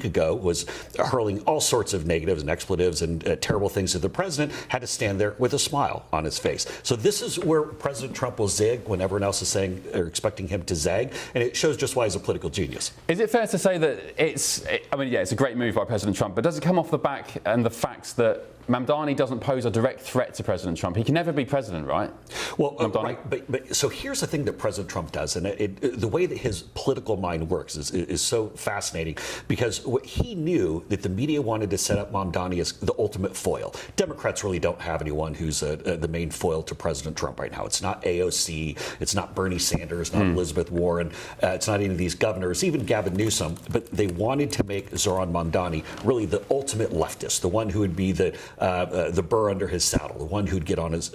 ago was hurling all sorts of negatives and expletives and terrible things to the president, had to stand there with a smile on his face. So this is where President Trump will zig when everyone else is saying or expecting him to zag, and it shows just why he's a political genius. Is it fair to say that it's a great move by President Trump, but does it come off the back and the facts that Mamdani doesn't pose a direct threat to President Trump? He can never be president, right? Well, right, but so here's the thing that President Trump does, and the way that his political mind works is so fascinating, because what he knew that the media wanted to set up Mamdani as the ultimate foil. Democrats really don't have anyone who's the main foil to President Trump right now. It's not AOC, it's not Bernie Sanders, not Elizabeth Warren, it's not any of these governors, even Gavin Newsom, but they wanted to make Zohran Mamdani really the ultimate leftist, the one who would be the burr under his saddle, the one who'd get on his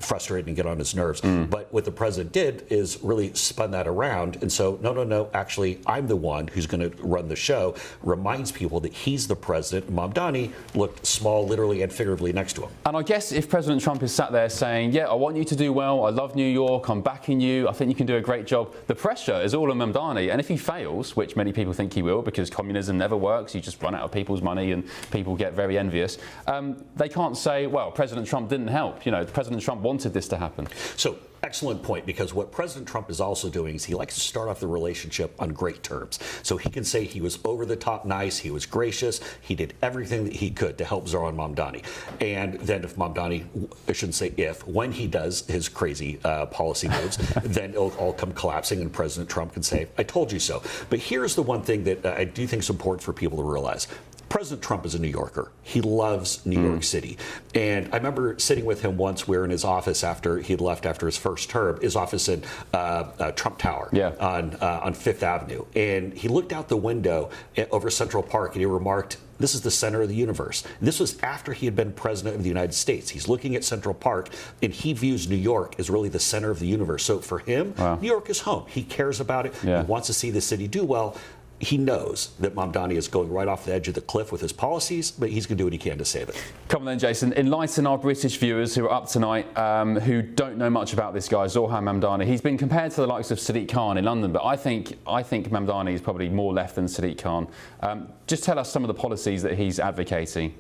frustrated and get on his nerves. But what the president did is really spun that around, and so no, actually I'm the one who's going to run the show. Reminds people that he's the president. Mamdani looked small, literally and figuratively, next to him. And I guess if President Trump is sat there saying, "Yeah, I want you to do well. I love New York. I'm backing you. I think you can do a great job," the pressure is all on Mamdani. And if he fails, which many people think he will, because communism never works, you just run out of people's money and people get very envious. They can't say, well, President Trump didn't help. You know, President Trump wanted this to happen. So, excellent point, because what President Trump is also doing is he likes to start off the relationship on great terms. So he can say he was over the top nice, he was gracious, he did everything that he could to help Zohran Mamdani. And then if Mamdani, I shouldn't say if, when he does his crazy policy moves, then it'll all come collapsing and President Trump can say, I told you so. But here's the one thing that I do think is important for people to realize. President Trump is a New Yorker. He loves New York City. And I remember sitting with him once. We were in his office after he'd left after his first term, his office in Trump Tower on Fifth Avenue. And he looked out the window over Central Park and he remarked, "This is the center of the universe." And this was after he had been president of the United States. He's looking at Central Park and he views New York as really the center of the universe. So for him, New York is home. He cares about it. He wants to see the city do well. He knows that Mamdani is going right off the edge of the cliff with his policies, but he's going to do what he can to save it. Come on then, Jason. Enlighten our British viewers who are up tonight, who don't know much about this guy, Zohran Mamdani. He's been compared to the likes of Sadiq Khan in London, but I think Mamdani is probably more left than Sadiq Khan. Just tell us some of the policies that he's advocating.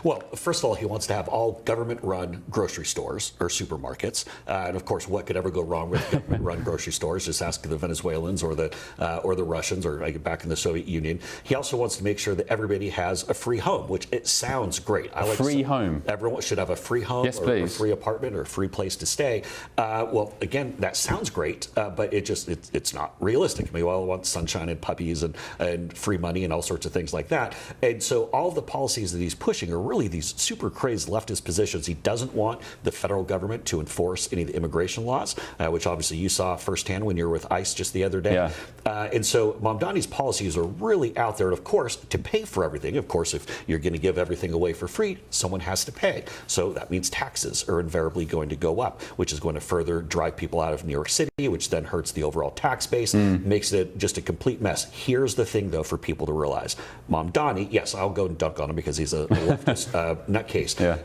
Well, first of all, he wants to have all government-run grocery stores or supermarkets, and of course, what could ever go wrong with government-run grocery stores? Just ask the Venezuelans or the Russians, or back in the Soviet Union. He also wants to make sure that everybody has a free home, which it sounds great. I like free home. Everyone should have a free home, yes, or a free apartment, or a free place to stay. Well, again, that sounds great, but it's not realistic. I mean, we all want sunshine and puppies and free money and all sorts of things like that. And so all of the policies that he's pushing are really these super crazed leftist positions. He doesn't want the federal government to enforce any of the immigration laws, which obviously you saw firsthand when you were with ICE just the other day. And so Mamdani's policies are really out there. And of course, to pay for everything, of course, if you're going to give everything away for free, someone has to pay. So that means taxes are invariably going to go up, which is going to further drive people out of New York City, which then hurts the overall tax base, makes it just a complete mess. Here's the thing, though, for people to realize. Mamdani, yes, I'll go and dunk on him because he's a leftist nutcase.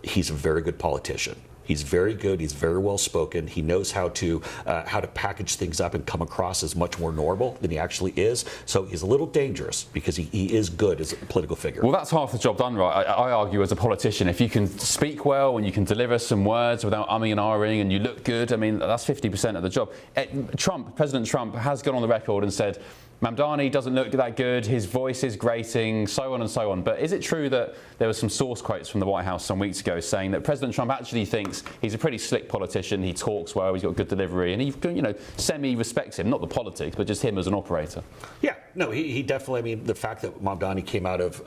He's a very good politician. He's very good. He's very well spoken. He knows how to package things up and come across as much more normal than he actually is. So he's a little dangerous because he is good as a political figure. Well, that's half the job done, right? I argue as a politician, if you can speak well and you can deliver some words without umming and ahhing and you look good, I mean, that's 50% of the job. President Trump has gone on the record and said, Mamdani doesn't look that good, his voice is grating, so on and so on. But is it true that there were some source quotes from the White House some weeks ago saying that President Trump actually thinks he's a pretty slick politician, he talks well, he's got good delivery, and he, semi-respects him, not the politics, but just him as an operator? Yeah, no, he definitely, I mean, the fact that Mamdani came out of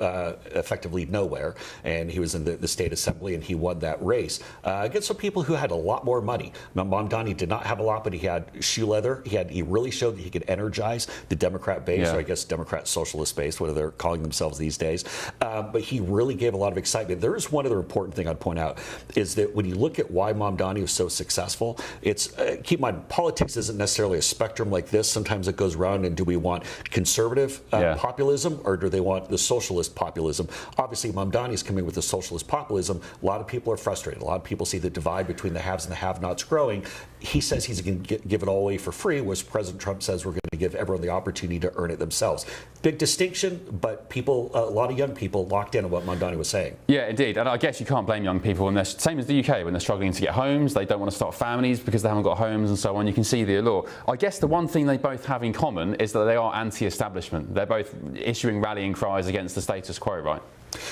effectively nowhere, and he was in the state assembly, and he won that race against some people who had a lot more money. Mamdani did not have a lot, but he had shoe leather. He really showed that he could energize the Democrat base, or I guess Democrat socialist base, whatever they're calling themselves these days. But he really gave a lot of excitement. There is one other important thing I'd point out, is that when you look at why Mamdani was so successful, it's, keep in mind, politics isn't necessarily a spectrum like this. Sometimes it goes around, and do we want conservative conservative populism, or do they want the socialist populism? Obviously, Mamdani is coming with the socialist populism. A lot of people are frustrated. A lot of people see the divide between the haves and the have-nots growing. He says he's going to give it all away for free, whereas President Trump says we're going to give everyone the opportunity to earn it themselves. Big distinction, but people, a lot of young people locked in on what Mamdani was saying. Yeah, indeed. And I guess you can't blame young people when they're, same as the UK, when they're struggling to get homes, they don't want to start families because they haven't got homes and so on. You can see the allure. I guess the one thing they both have in common is that they are anti-establishment. They're both issuing rallying cries against the status quo, right?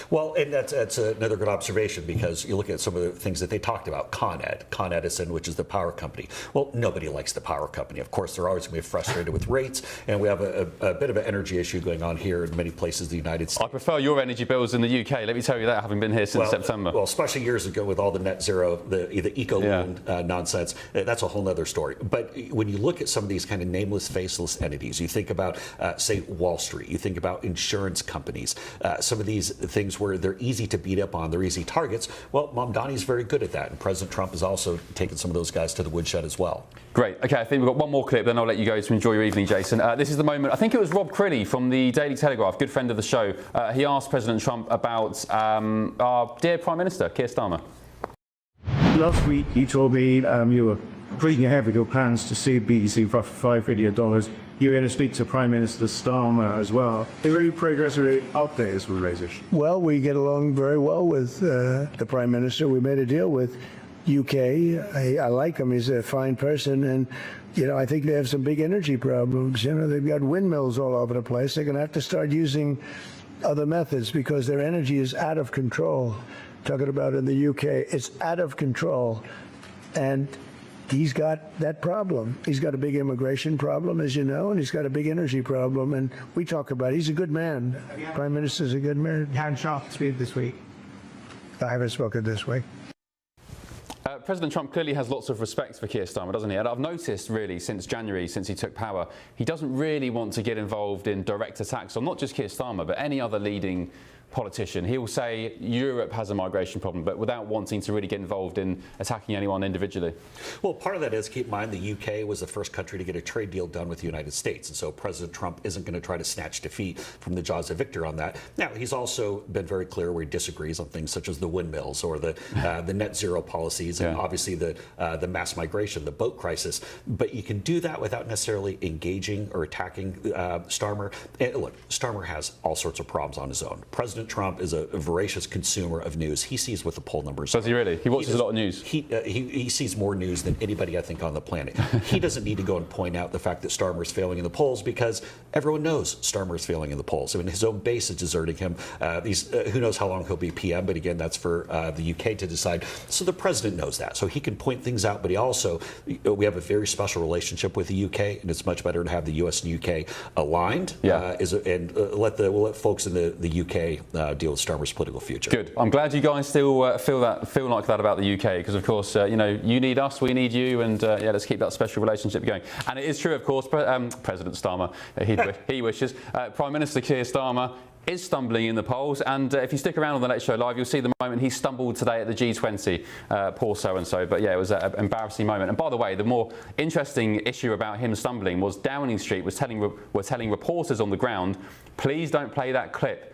Well, and that's another good observation, because you look at some of the things that they talked about. Con Edison, which is the power company. Well, nobody likes the power company. Of course, they're always going to be frustrated with rates, and we have a bit of an energy issue going on here in many places in the United States. I prefer your energy bills in the UK. Let me tell you that, having been here since September. Well, especially years ago with all the net zero, the eco-loan nonsense, that's a whole other story. But when you look at some of these kind of nameless, faceless entities, you think about, say, Wall Street, you think about insurance companies, some of these things where they're easy to beat up on, they're easy targets. Well, Mamdani's very good at that, and President Trump has also taken some of those guys to the woodshed as well. Great. Okay, I think we've got one more clip, then I'll let you go to enjoy your evening, Jason. This is the moment, I think it was Rob Crilly from the Daily Telegraph, good friend of the show. He asked President Trump about our dear Prime Minister, Keir Starmer. Last week you told me you were putting ahead with your plans to sue BBC for $5 billion. You were going to speak to Prime Minister Starmer as well. Is there any progress or updates with those issues? Well, we get along very well with the Prime Minister. We made a deal with UK. I like him. He's a fine person. And, you know, I think they have some big energy problems. You know, they've got windmills all over the place. They're going to have to start using other methods because their energy is out of control. Talking about in the UK, it's out of control. And he's got that problem. He's got a big immigration problem, as you know, and he's got a big energy problem. And we talk about it. He's a good man. Prime Minister's a good man. Hand sharp speak this week. I haven't spoken this week. President Trump clearly has lots of respect for Keir Starmer, doesn't he? And I've noticed really since January, since he took power, he doesn't really want to get involved in direct attacks on not just Keir Starmer, but any other leading politician. He will say Europe has a migration problem, but without wanting to really get involved in attacking anyone individually. Well, part of that is, keep in mind, the UK was the first country to get a trade deal done with the United States, and so President Trump isn't going to try to snatch defeat from the jaws of victor on that. Now, he's also been very clear where he disagrees on things such as the windmills or the net zero policies, and obviously the mass migration, the boat crisis. But you can do that without necessarily engaging or attacking Starmer. And look, Starmer has all sorts of problems on his own. President Trump is a voracious consumer of news. He sees what the poll numbers are. Does he really? He watches a lot of news. He sees more news than anybody, I think, on the planet. He doesn't need to go and point out the fact that Starmer is failing in the polls, because everyone knows Starmer is failing in the polls. I mean, his own base is deserting him. Who knows how long he'll be PM, but again, that's for the UK to decide. So the president knows that. So he can point things out, but he also, we have a very special relationship with the UK, and it's much better to have the US and UK aligned. We'll let folks in the UK deal with Starmer's political future. Good. I'm glad you guys still feel like that about the UK, because of course, you know, you need us, we need you, and yeah, let's keep that special relationship going. And it is true, of course, President Starmer, he wishes, Prime Minister Keir Starmer is stumbling in the polls, and if you stick around on the Late Show Live, you'll see the moment he stumbled today at the G20, poor so-and-so, but yeah, it was an embarrassing moment. And by the way, the more interesting issue about him stumbling was Downing Street were telling reporters on the ground, please don't play that clip.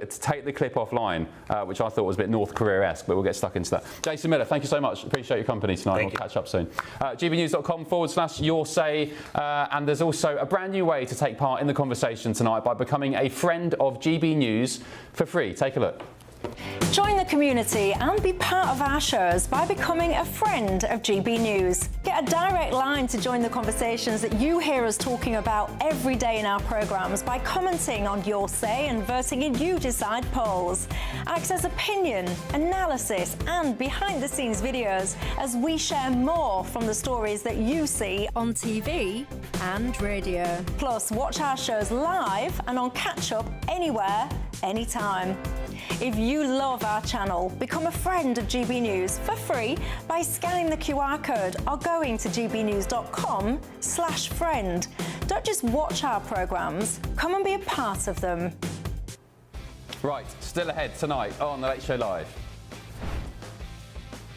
Take the clip offline, which I thought was a bit North Korea-esque, but we'll get stuck into that. Jason Miller, thank you so much. Appreciate your company tonight. We'll catch up soon. gbnews.com/your say, and there's also a brand new way to take part in the conversation tonight by becoming a friend of GB News for free. Take a look. Join the community and be part of our shows by becoming a friend of GB News. Get a direct line to join the conversations that you hear us talking about every day in our programmes by commenting on Your Say and voting in You Decide polls. Access opinion, analysis and behind-the-scenes videos as we share more from the stories that you see on TV and radio. Plus, watch our shows live and on catch-up anywhere, anytime. If you love our channel, become a friend of GB News for free by scanning the QR code or going to gbnews.com/friend. Don't just watch our programmes, come and be a part of them. Right, still ahead tonight on The Late Show Live.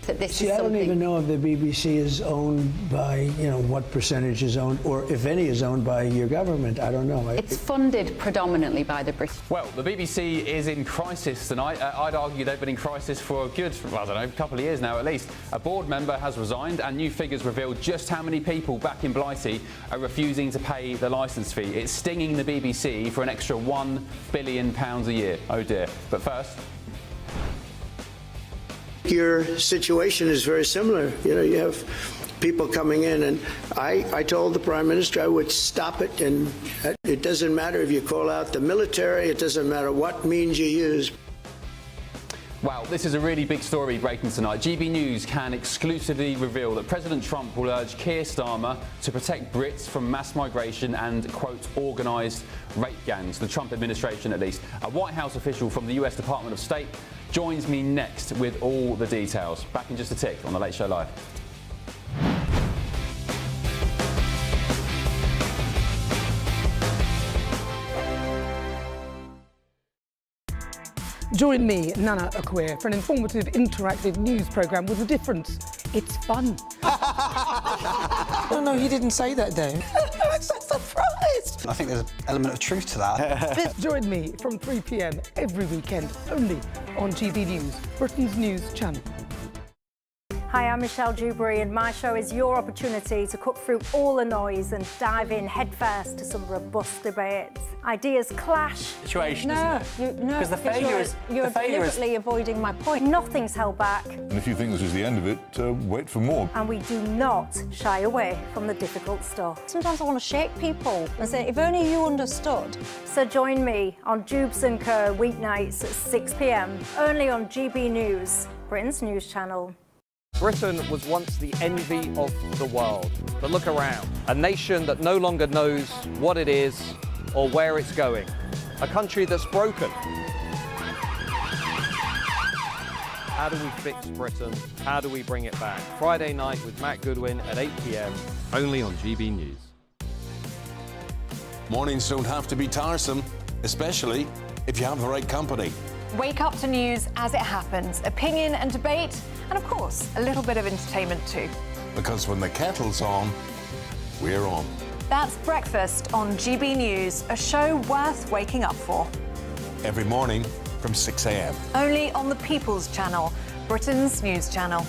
That this See, is I don't something. even know if the BBC is owned by, what percentage is owned, or if any is owned by your government. I don't know. It's funded predominantly by the British. Well, the BBC is in crisis tonight. I'd argue they've been in crisis for a good, couple of years now at least. A board member has resigned and new figures reveal just how many people back in Blighty are refusing to pay the licence fee. It's stinging the BBC for an extra £1 billion a year. Oh dear. But first... Your situation is very similar. You have people coming in, and I told the Prime Minister I would stop it, and it doesn't matter if you call out the military, it doesn't matter what means you use. Wow, this is a really big story breaking tonight. GB News can exclusively reveal that President Trump will urge Keir Starmer to protect Brits from mass migration and, quote, organised rape gangs, the Trump administration at least. A White House official from the US Department of State joins me next with all the details. Back in just a tick on The Late Show Live. Join me, Nana Akwe, for an informative, interactive news programme with a difference. It's fun. No, he didn't say that, Dave. I'm so surprised. I think there's an element of truth to that. Join me from 3 p.m. every weekend, only on GB News, Britain's news channel. Hi, I'm Michelle Dewberry, and my show is your opportunity to cut through all the noise and dive in headfirst to some robust debates. Ideas clash. Situation, isn't it? Because the failure is you're deliberately avoiding my point. Nothing's held back, And if you think this is the end of it, wait for more. and we do not shy away from the difficult stuff. Sometimes I want to shake people and say, if only you understood. So join me on Jubes and Kerr weeknights at 6 p.m. only on GB News, Britain's news channel. Britain was once the envy of the world. But look around. A nation that no longer knows what it is or where it's going. A country that's broken. How do we fix Britain? How do we bring it back? Friday night with Matt Goodwin at 8 p.m. only on GB News. Mornings don't have to be tiresome, especially if you have the right company. Wake up to news as it happens, opinion and debate, and of course, a little bit of entertainment too. Because when the kettle's on, we're on. That's Breakfast on GB News, a show worth waking up for. Every morning from 6 a.m. Only on the People's Channel, Britain's news channel.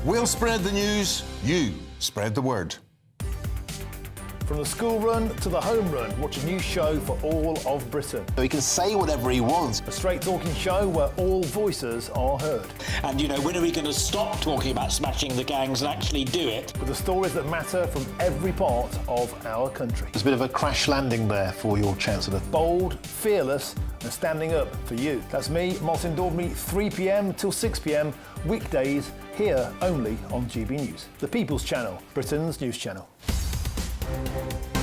We'll spread the news, you spread the word. From the school run to the home run, watch a new show for all of Britain. He can say whatever he wants. A straight talking show where all voices are heard. And, when are we going to stop talking about smashing the gangs and actually do it? With the stories that matter from every part of our country. There's a bit of a crash landing there for your Chancellor. Bold, fearless, and standing up for you. That's me, Martin Daubney, 3 p.m. till 6 p.m. weekdays, here only on GB News. The People's Channel, Britain's news channel.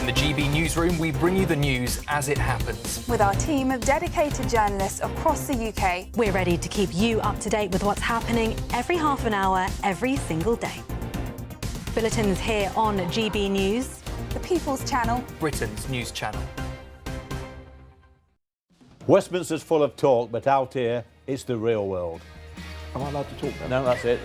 In the GB Newsroom, we bring you the news as it happens. With our team of dedicated journalists across the UK, We're ready to keep you up to date with what's happening every half an hour, every single day. Bulletins here on GB News. the People's Channel, Britain's news channel. Westminster's full of talk, but out here, it's the real world. Am I allowed to talk then? No, that's it.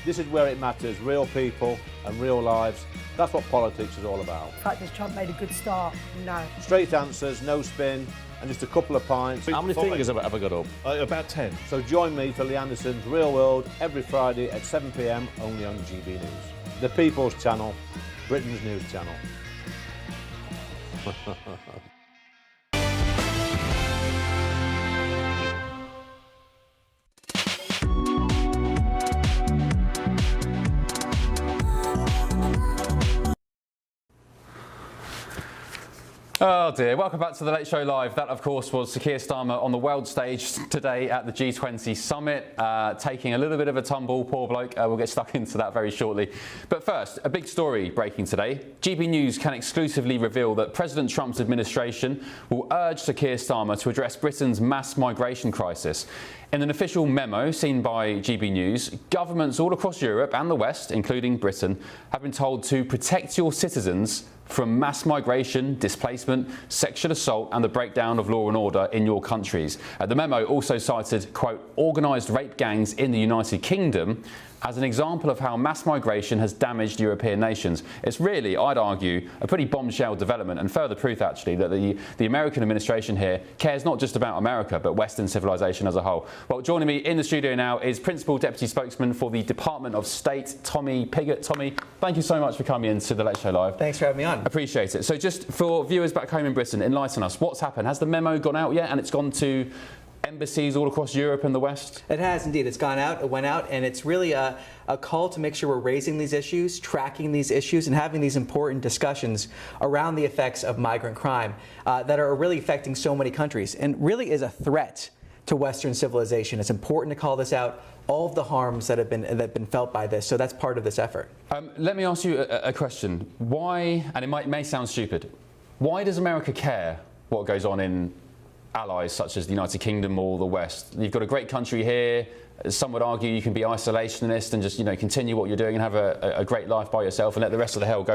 This is where it matters, real people and real lives. That's what politics is all about. In fact, has Trump made a good start? No. Straight answers, no spin, and just a couple of pints. How many fingers have I got up? About 10. So join me for Lee Anderson's Real World every Friday at 7 p.m. only on GB News. The People's Channel, Britain's news channel. Oh dear, welcome back to The Late Show Live. That, of course, was Sir Keir Starmer on the world stage today at the G20 summit, taking a little bit of a tumble, poor bloke. We'll get stuck into that very shortly. But first, a big story breaking today. GB News can exclusively reveal that President Trump's administration will urge Sir Keir Starmer to address Britain's mass migration crisis. In an official memo seen by GB News, governments all across Europe and the West, including Britain, have been told to protect your citizens from mass migration, displacement, sexual assault and the breakdown of law and order in your countries. The memo also cited, quote, organised rape gangs in the United Kingdom as an example of how mass migration has damaged European nations. It's really, I'd argue, a pretty bombshell development and further proof, actually, that the American administration here cares not just about America, but Western civilization as a whole. Well, joining me in the studio now is Principal Deputy Spokesman for the Department of State, Tommy Pigott. Tommy, thank you so much for coming in to the Late Show Live. Thanks for having me on. Appreciate it. So just for viewers back home in Britain, enlighten us. What's happened? Has the memo gone out yet and it's gone to embassies all across Europe and the West? It has indeed. It's gone out, it went out, and it's really a call to make sure we're raising these issues, tracking these issues, and having these important discussions around the effects of migrant crime that are really affecting so many countries and really is a threat to Western civilization. It's important to call this out, all of the harms that have been felt by this. So that's part of this effort. Let me ask you a question. Why, and it may sound stupid, why does America care what goes on in allies such as the United Kingdom or the West? You've got a great country here. Some would argue you can be isolationist and just, continue what you're doing and have a great life by yourself and let the rest of the world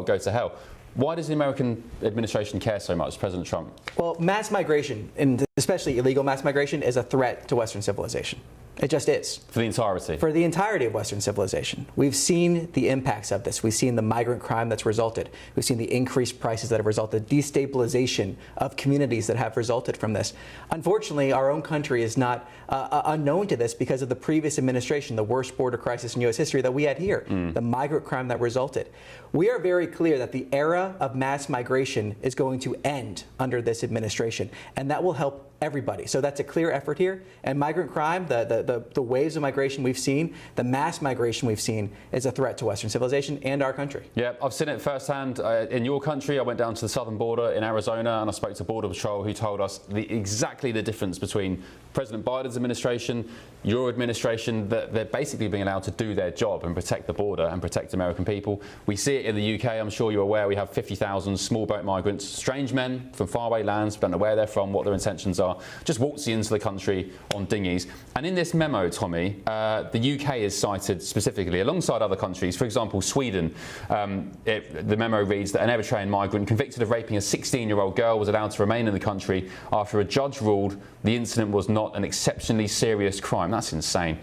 go to hell. Why does the American administration care so much, President Trump? Well, mass migration, and especially illegal mass migration, is a threat to Western civilization. It just is. For the entirety? For the entirety of Western civilization. We've seen the impacts of this. We've seen the migrant crime that's resulted. We've seen the increased prices that have resulted, destabilization of communities that have resulted from this. Unfortunately, our own country is not unknown to this because of the previous administration, the worst border crisis in U.S. history that we had here, the migrant crime that resulted. We are very clear that the era of mass migration is going to end under this administration, and that will help everybody. So that's a clear effort here. And migrant crime, the waves of migration we've seen, the mass migration we've seen, is a threat to Western civilization and our country. Yeah, I've seen it firsthand in your country. I went down to the southern border in Arizona and I spoke to Border Patrol, who told us exactly the difference between President Biden's administration, your administration, that they're basically being allowed to do their job and protect the border and protect American people. We see it in the UK. I'm sure you're aware we have 50,000 small boat migrants, strange men from faraway lands, we don't know where they're from, what their intentions are, just waltzing into the country on dinghies. And in this memo, Tommy, the UK is cited specifically alongside other countries. For example, Sweden. The memo reads that an Eritrean migrant convicted of raping a 16-year-old girl was allowed to remain in the country after a judge ruled the incident was not an exceptionally serious crime. That's insane.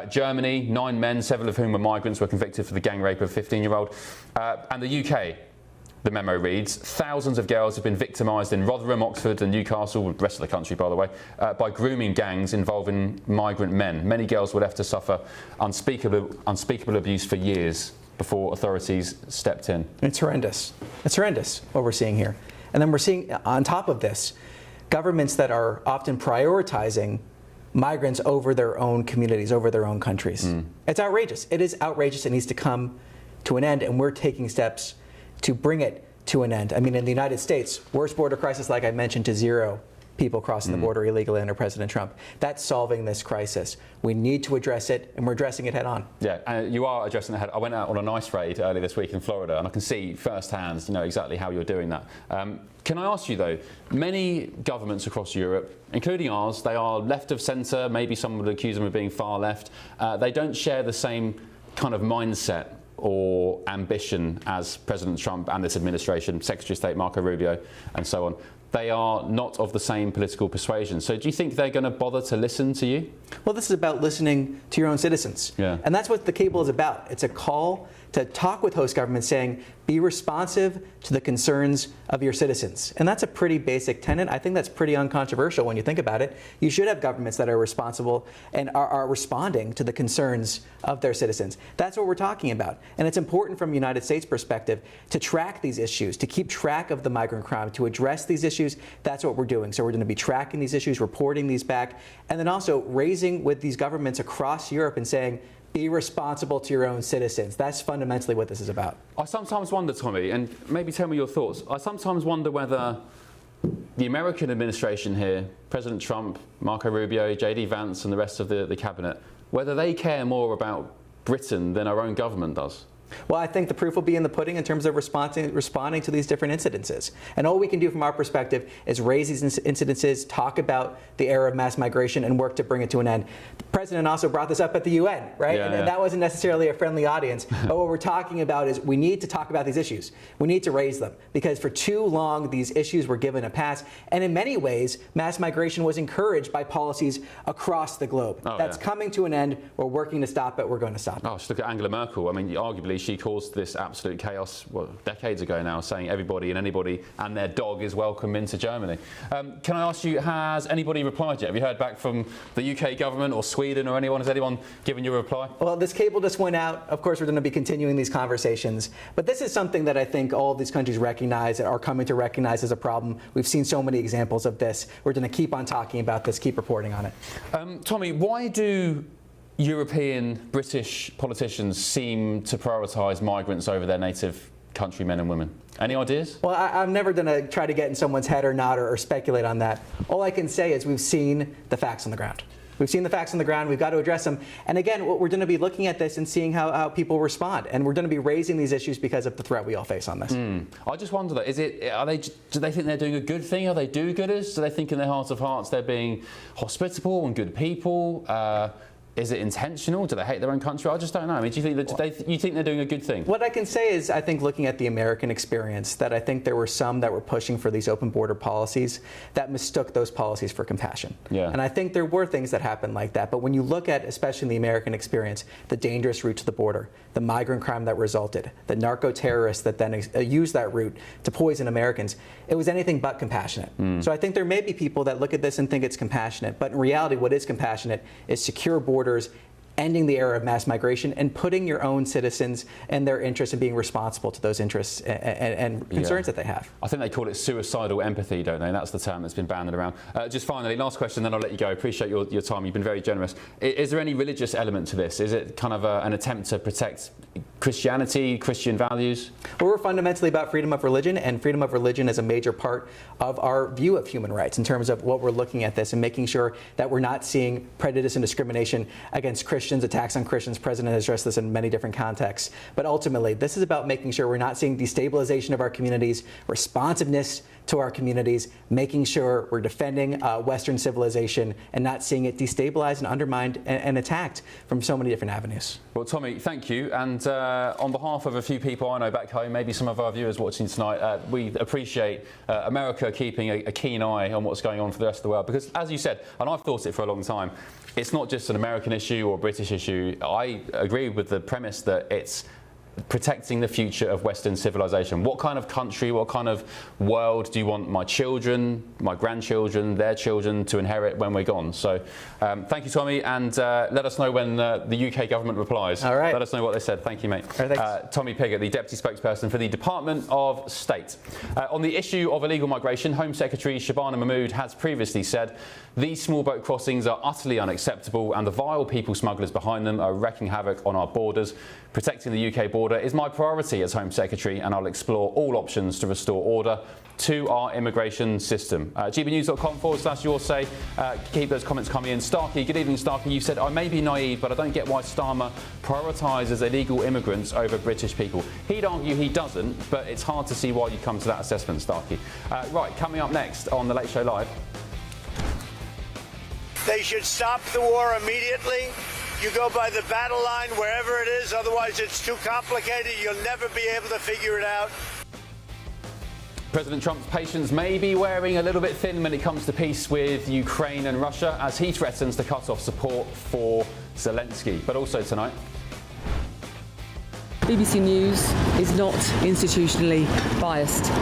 Germany, 9 men, several of whom were migrants, were convicted for the gang rape of a 15-year-old. And the UK, the memo reads, thousands of girls have been victimised in Rotherham, Oxford and Newcastle, the rest of the country by the way, by grooming gangs involving migrant men. Many girls were left to suffer unspeakable abuse for years before authorities stepped in. It's horrendous. It's horrendous what we're seeing here. And then we're seeing, on top of this, governments that are often prioritizing migrants over their own communities, over their own countries. It's outrageous. It is outrageous. It needs to come to an end, and we're taking steps to bring it to an end. I mean, in the United States, worst border crisis, like I mentioned, to 0 people crossing the border illegally under President Trump. That's solving this crisis. We need to address it, and we're addressing it head on. Yeah, and you are addressing it head on. I went out on a nice raid earlier this week in Florida, and I can see firsthand, exactly how you're doing that. Can I ask you though, many governments across Europe, including ours, they are left of centre, maybe some would accuse them of being far left. They don't share the same kind of mindset or ambition as President Trump and this administration, Secretary of State Marco Rubio and so on. They are not of the same political persuasion. So do you think they're going to bother to listen to you? Well, this is about listening to your own citizens. Yeah. And that's what the cable is about. It's a call to talk with host governments saying, be responsive to the concerns of your citizens. And that's a pretty basic tenet. I think that's pretty uncontroversial when you think about it. You should have governments that are responsible and are responding to the concerns of their citizens. That's what we're talking about. And it's important from the United States perspective to track these issues, to keep track of the migrant crime, to address these issues. That's what we're doing. So we're going to be tracking these issues, reporting these back, and then also raising with these governments across Europe and saying, be responsible to your own citizens. That's fundamentally what this is about. I sometimes wonder, Tommy, and maybe tell me your thoughts, I sometimes wonder whether the American administration here, President Trump, Marco Rubio, J.D. Vance and the rest of the cabinet, whether they care more about Britain than our own government does. Well, I think the proof will be in the pudding in terms of responding to these different incidences. And all we can do from our perspective is raise these incidences, talk about the era of mass migration, and work to bring it to an end. The president also brought this up at the UN, right? And that wasn't necessarily a friendly audience. But what we're talking about is we need to talk about these issues. We need to raise them because for too long these issues were given a pass. And in many ways, mass migration was encouraged by policies across the globe. That's coming to an end. We're working to stop it. We're going to stop it. Oh, just look at Angela Merkel. I mean, arguably she caused this absolute chaos, decades ago now, saying everybody and anybody and their dog is welcome into Germany. Can I ask you, has anybody replied yet? Have you heard back from the UK government or Sweden or anyone? Has anyone given you a reply? Well, this cable just went out. Of course, we're going to be continuing these conversations. But this is something that I think all of these countries recognize, are coming to recognize as a problem. We've seen so many examples of this. We're going to keep on talking about this, keep reporting on it. Tommy, why do European, British politicians seem to prioritise migrants over their native countrymen and women? Any ideas? Well, I'm never going to try to get in someone's head or not or speculate on that. All I can say is we've seen the facts on the ground. We've seen the facts on the ground. We've got to address them. And again, we're going to be looking at this and seeing how people respond. And we're going to be raising these issues because of the threat we all face on this. I just wonder, though, do they think they're doing a good thing? Are they do-gooders? Do they think in their heart of hearts they're being hospitable and good people? Is it intentional? Do they hate their own country? I just don't know. I mean, do you think you think they're doing a good thing? What I can say is, I think looking at the American experience, that I think there were some that were pushing for these open border policies that mistook those policies for compassion. And I think there were things that happened like that. But when you look at, especially in the American experience, the dangerous route to the border, the migrant crime that resulted, the narco terrorists that then used that route to poison Americans, it was anything but compassionate. So I think there may be people that look at this and think it's compassionate. But in reality, what is compassionate is secure borders, ending the era of mass migration, and putting your own citizens and their interests and being responsible to those interests and concerns that they have. I think they call it suicidal empathy, don't they? That's the term that's been banded around. Just finally, last question, then I'll let you go. Appreciate your time. You've been very generous. Is there any religious element to this? Is it kind of an attempt to protect Christianity, Christian values? Well, we're fundamentally about freedom of religion, and freedom of religion is a major part of our view of human rights in terms of what we're looking at this and making sure that we're not seeing prejudice and discrimination against Christians, attacks on Christians. The president has addressed this in many different contexts. But ultimately, this is about making sure we're not seeing destabilization of our communities, responsiveness to our communities, making sure we're defending Western civilization and not seeing it destabilized and undermined and attacked from so many different avenues. Well, Tommy, thank you. And on behalf of a few people I know back home, maybe some of our viewers watching tonight, we appreciate America keeping a keen eye on what's going on for the rest of the world. Because, as you said, and I've thought it for a long time, it's not just an American issue or a British issue. I agree with the premise that it's protecting the future of Western civilization. What kind of country, what kind of world do you want my children, my grandchildren, their children to inherit when we're gone? So thank you, Tommy, and let us know when the UK government replies. All right. Let us know what they said. Thank you, mate. Tommy Pigott, the Deputy Spokesperson for the Department of State. On the issue of illegal migration, Home Secretary Shabana Mahmood has previously said these small boat crossings are utterly unacceptable and the vile people smugglers behind them are wreaking havoc on our borders. Protecting the UK border is my priority as Home Secretary, and I'll explore all options to restore order to our immigration system. gbnews.com/your say. Keep those comments coming in. Starkey, good evening, Starkey. You said, I may be naive, but I don't get why Starmer prioritises illegal immigrants over British people. He'd argue he doesn't, but it's hard to see why you come to that assessment, Starkey. Right, coming up next on The Late Show Live. They should stop the war immediately. You go by the battle line wherever it is, otherwise it's too complicated. You'll never be able to figure it out. President Trump's patience may be wearing a little bit thin when it comes to peace with Ukraine and Russia as he threatens to cut off support for Zelensky. But also tonight, BBC News is not institutionally biased.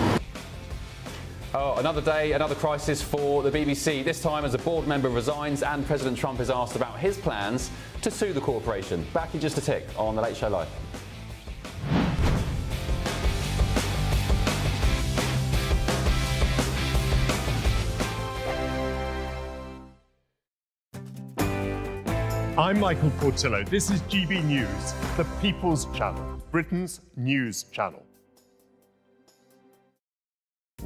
Oh, another day, another crisis for the BBC. This time as a board member resigns and President Trump is asked about his plans to sue the corporation. Back in just a tick on The Late Show Live. I'm Michael Portillo. This is GB News, the People's Channel, Britain's news channel.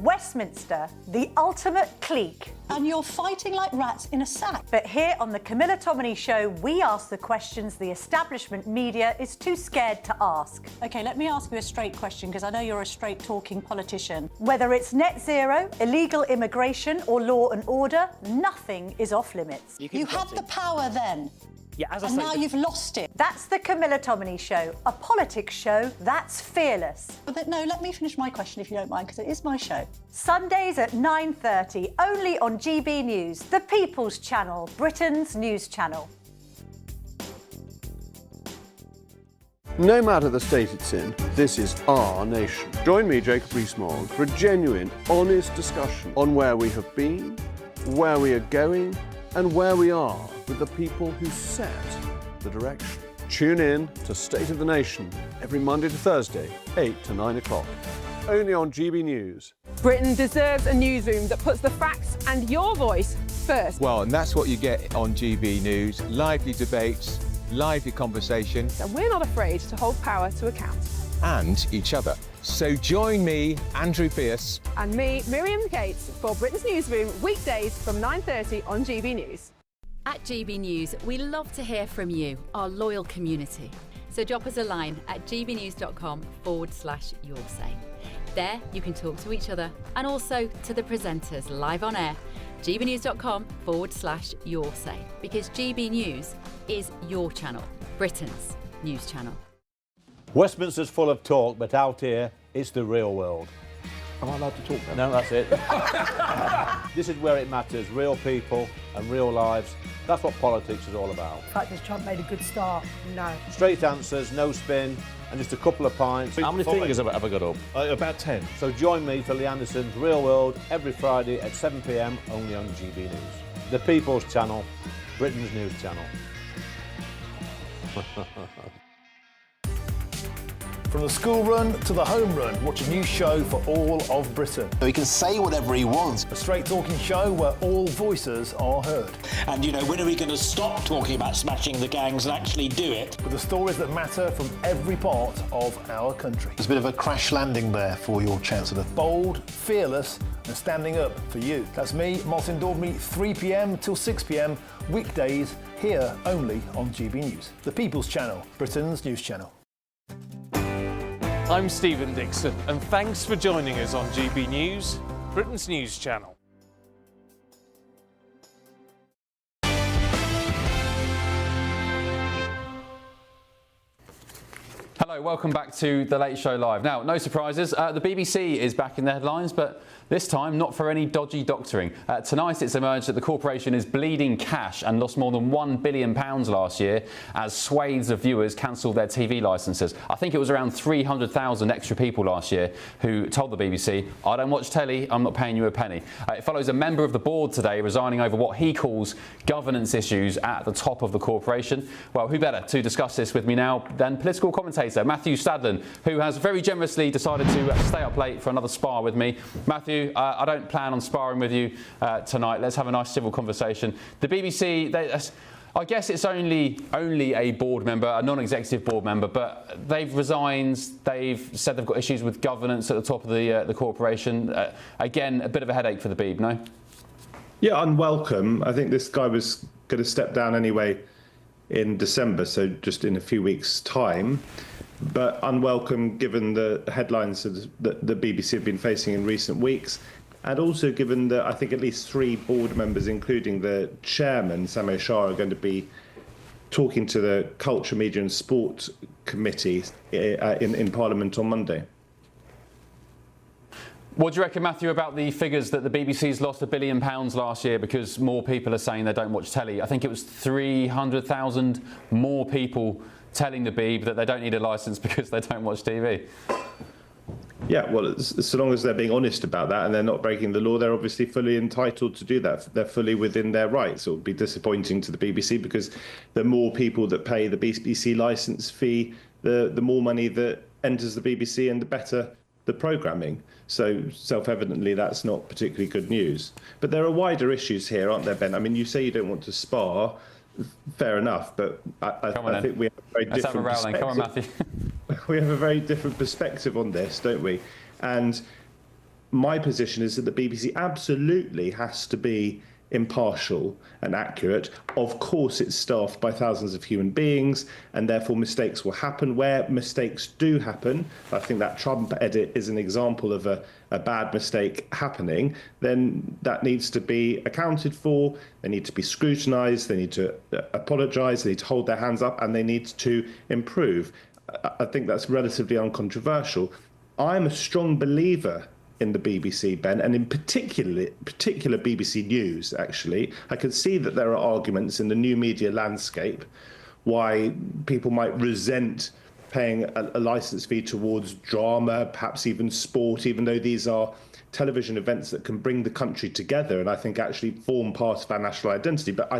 Westminster, the ultimate clique. And you're fighting like rats in a sack. But here on the Camilla Tominey Show, we ask the questions the establishment media is too scared to ask. OK, let me ask you a straight question, because I know you're a straight-talking politician. Whether it's net zero, illegal immigration or law and order, nothing is off limits. You had the power then. Yeah, as I and say, now you've lost it. That's the Camilla Tominey Show, a politics show that's fearless. But no, let me finish my question if you don't mind, because it is my show. Sundays at 9:30, only on GB News, the People's Channel, Britain's news channel. No matter the state it's in, this is our nation. Join me, Jacob Rees-Mogg, for a genuine, honest discussion on where we have been, where we are going, and where we are with the people who set the direction. Tune in to State of the Nation every Monday to Thursday, 8 to 9 o'clock. Only on GB News. Britain deserves a newsroom that puts the facts and your voice first. Well, and that's what you get on GB News. Lively debates, lively conversation. And we're not afraid to hold power to account. And each other. So join me, Andrew Pierce. And me, Miriam Cates, for Britain's Newsroom, weekdays from 9:30 on GB News. At GB News, we love to hear from you, our loyal community. So drop us a line at gbnews.com/yoursay. There you can talk to each other and also to the presenters live on air. gbnews.com/yoursay, because GB News is your channel, Britain's news channel. Westminster's full of talk, but out here, it's the real world. Am I allowed to talk then? No, that's it. This is where it matters, real people and real lives. That's what politics is all about. In fact, has Trump made a good start? No. Straight answers, no spin, and just a couple of pints. How many fingers have I got up? About 10. So join me for Lee Anderson's Real World every Friday at 7 p.m. only on GB News. The People's Channel, Britain's news channel. From the school run to the home run, watch a new show for all of Britain. So he can say whatever he wants. A straight-talking show where all voices are heard. And, you know, when are we going to stop talking about smashing the gangs and actually do it? With the stories that matter from every part of our country. There's a bit of a crash landing there for your Chancellor. Bold, fearless and standing up for you. That's me, Martin Daubney, 3 p.m. till 6 p.m. weekdays here only on GB News. The People's Channel, Britain's news channel. I'm Stephen Dixon, and thanks for joining us on GB News, Britain's news channel. Hello, welcome back to The Late Show Live. Now, no surprises, the BBC is back in the headlines, but this time not for any dodgy doctoring. Tonight it's emerged that the corporation is bleeding cash and lost more than £1 billion last year as swathes of viewers cancelled their TV licences. I think it was around 300,000 extra people last year who told the BBC, I don't watch telly, I'm not paying you a penny. It follows a member of the board today resigning over what he calls governance issues at the top of the corporation. Well, who better to discuss this with me now than political commentator Matthew Stadlen, who has very generously decided to stay up late for another spar with me. Matthew, I don't plan on sparring with you tonight. Let's have a nice civil conversation. The BBC, I guess it's only a board member, a non-executive board member, but they've resigned. They've said they've got issues with governance at the top of the corporation. Again, a bit of a headache for the Beeb, no? Yeah, unwelcome. I think this guy was going to step down anyway in December, so just in a few weeks' time. But unwelcome given the headlines that the BBC have been facing in recent weeks, and also given that I think at least 3 board members, including the chairman, Sameh Shah, are going to be talking to the Culture, Media and Sport Committee in Parliament on Monday. What do you reckon, Matthew, about the figures that the BBC's lost £1 billion last year because more people are saying they don't watch telly? I think it was 300,000 more people telling the Beeb that they don't need a licence because they don't watch TV. Yeah, well, so long as they're being honest about that and they're not breaking the law, they're obviously fully entitled to do that. They're fully within their rights. It would be disappointing to the BBC because the more people that pay the BBC licence fee, the more money that enters the BBC and the better the programming. So self-evidently, that's not particularly good news. But there are wider issues here, aren't there, Ben? I mean, you say you don't want to spar. Fair enough, but I think we have a very different perspective. Come on, Matthew. We have a very different perspective on this, don't we? And my position is that the BBC absolutely has to be impartial and accurate. Of course, it's staffed by thousands of human beings, and therefore mistakes will happen. Where mistakes do happen, I think that Trump edit is an example of a bad mistake happening, then that needs to be accounted for. They need to be scrutinised, they need to apologise, they need to hold their hands up, and they need to improve. I think that's relatively uncontroversial. I'm a strong believer in the BBC, Ben, and in particular BBC News, actually. I can see that there are arguments in the new media landscape why people might resent paying a licence fee towards drama, perhaps even sport, even though these are television events that can bring the country together and I think actually form part of our national identity. But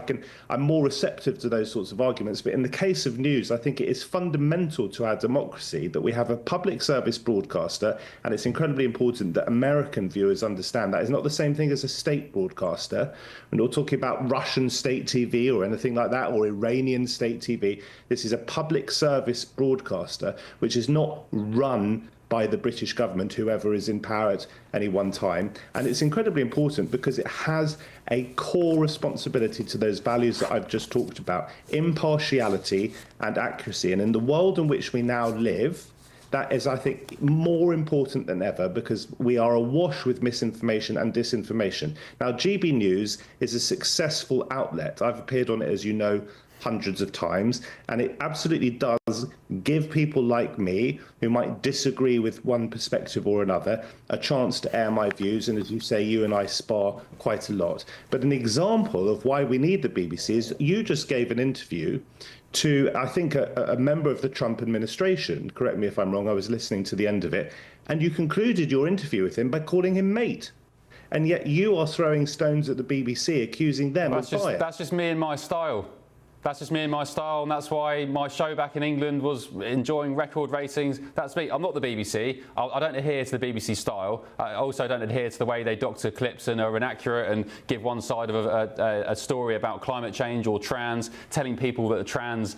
I'm more receptive to those sorts of arguments. But in the case of news, I think it is fundamental to our democracy that we have a public service broadcaster, and it's incredibly important that American viewers understand that is not the same thing as a state broadcaster. We're not talking about Russian state TV or anything like that, or Iranian state TV. This is a public service broadcaster which is not run by the British government, whoever is in power at any one time. And it's incredibly important because it has a core responsibility to those values that I've just talked about, impartiality and accuracy. And in the world in which we now live, that is, I think, more important than ever because we are awash with misinformation and disinformation. Now, GB News is a successful outlet. I've appeared on it, as you know, hundreds of times, and it absolutely does give people like me who might disagree with one perspective or another a chance to air my views. And as you say, you and I spar quite a lot. But an example of why we need the BBC is you just gave an interview to, I think, a member of the Trump administration. Correct me if I'm wrong, I was listening to the end of it, and you concluded your interview with him by calling him mate. And yet you are throwing stones at the BBC, accusing them of bias. That's just me and my style. That's just me and my style, and that's why my show back in England was enjoying record ratings. That's me. I'm not the BBC. I don't adhere to the BBC style. I also don't adhere to the way they doctor clips and are inaccurate and give one side of a story about climate change or trans, telling people that the trans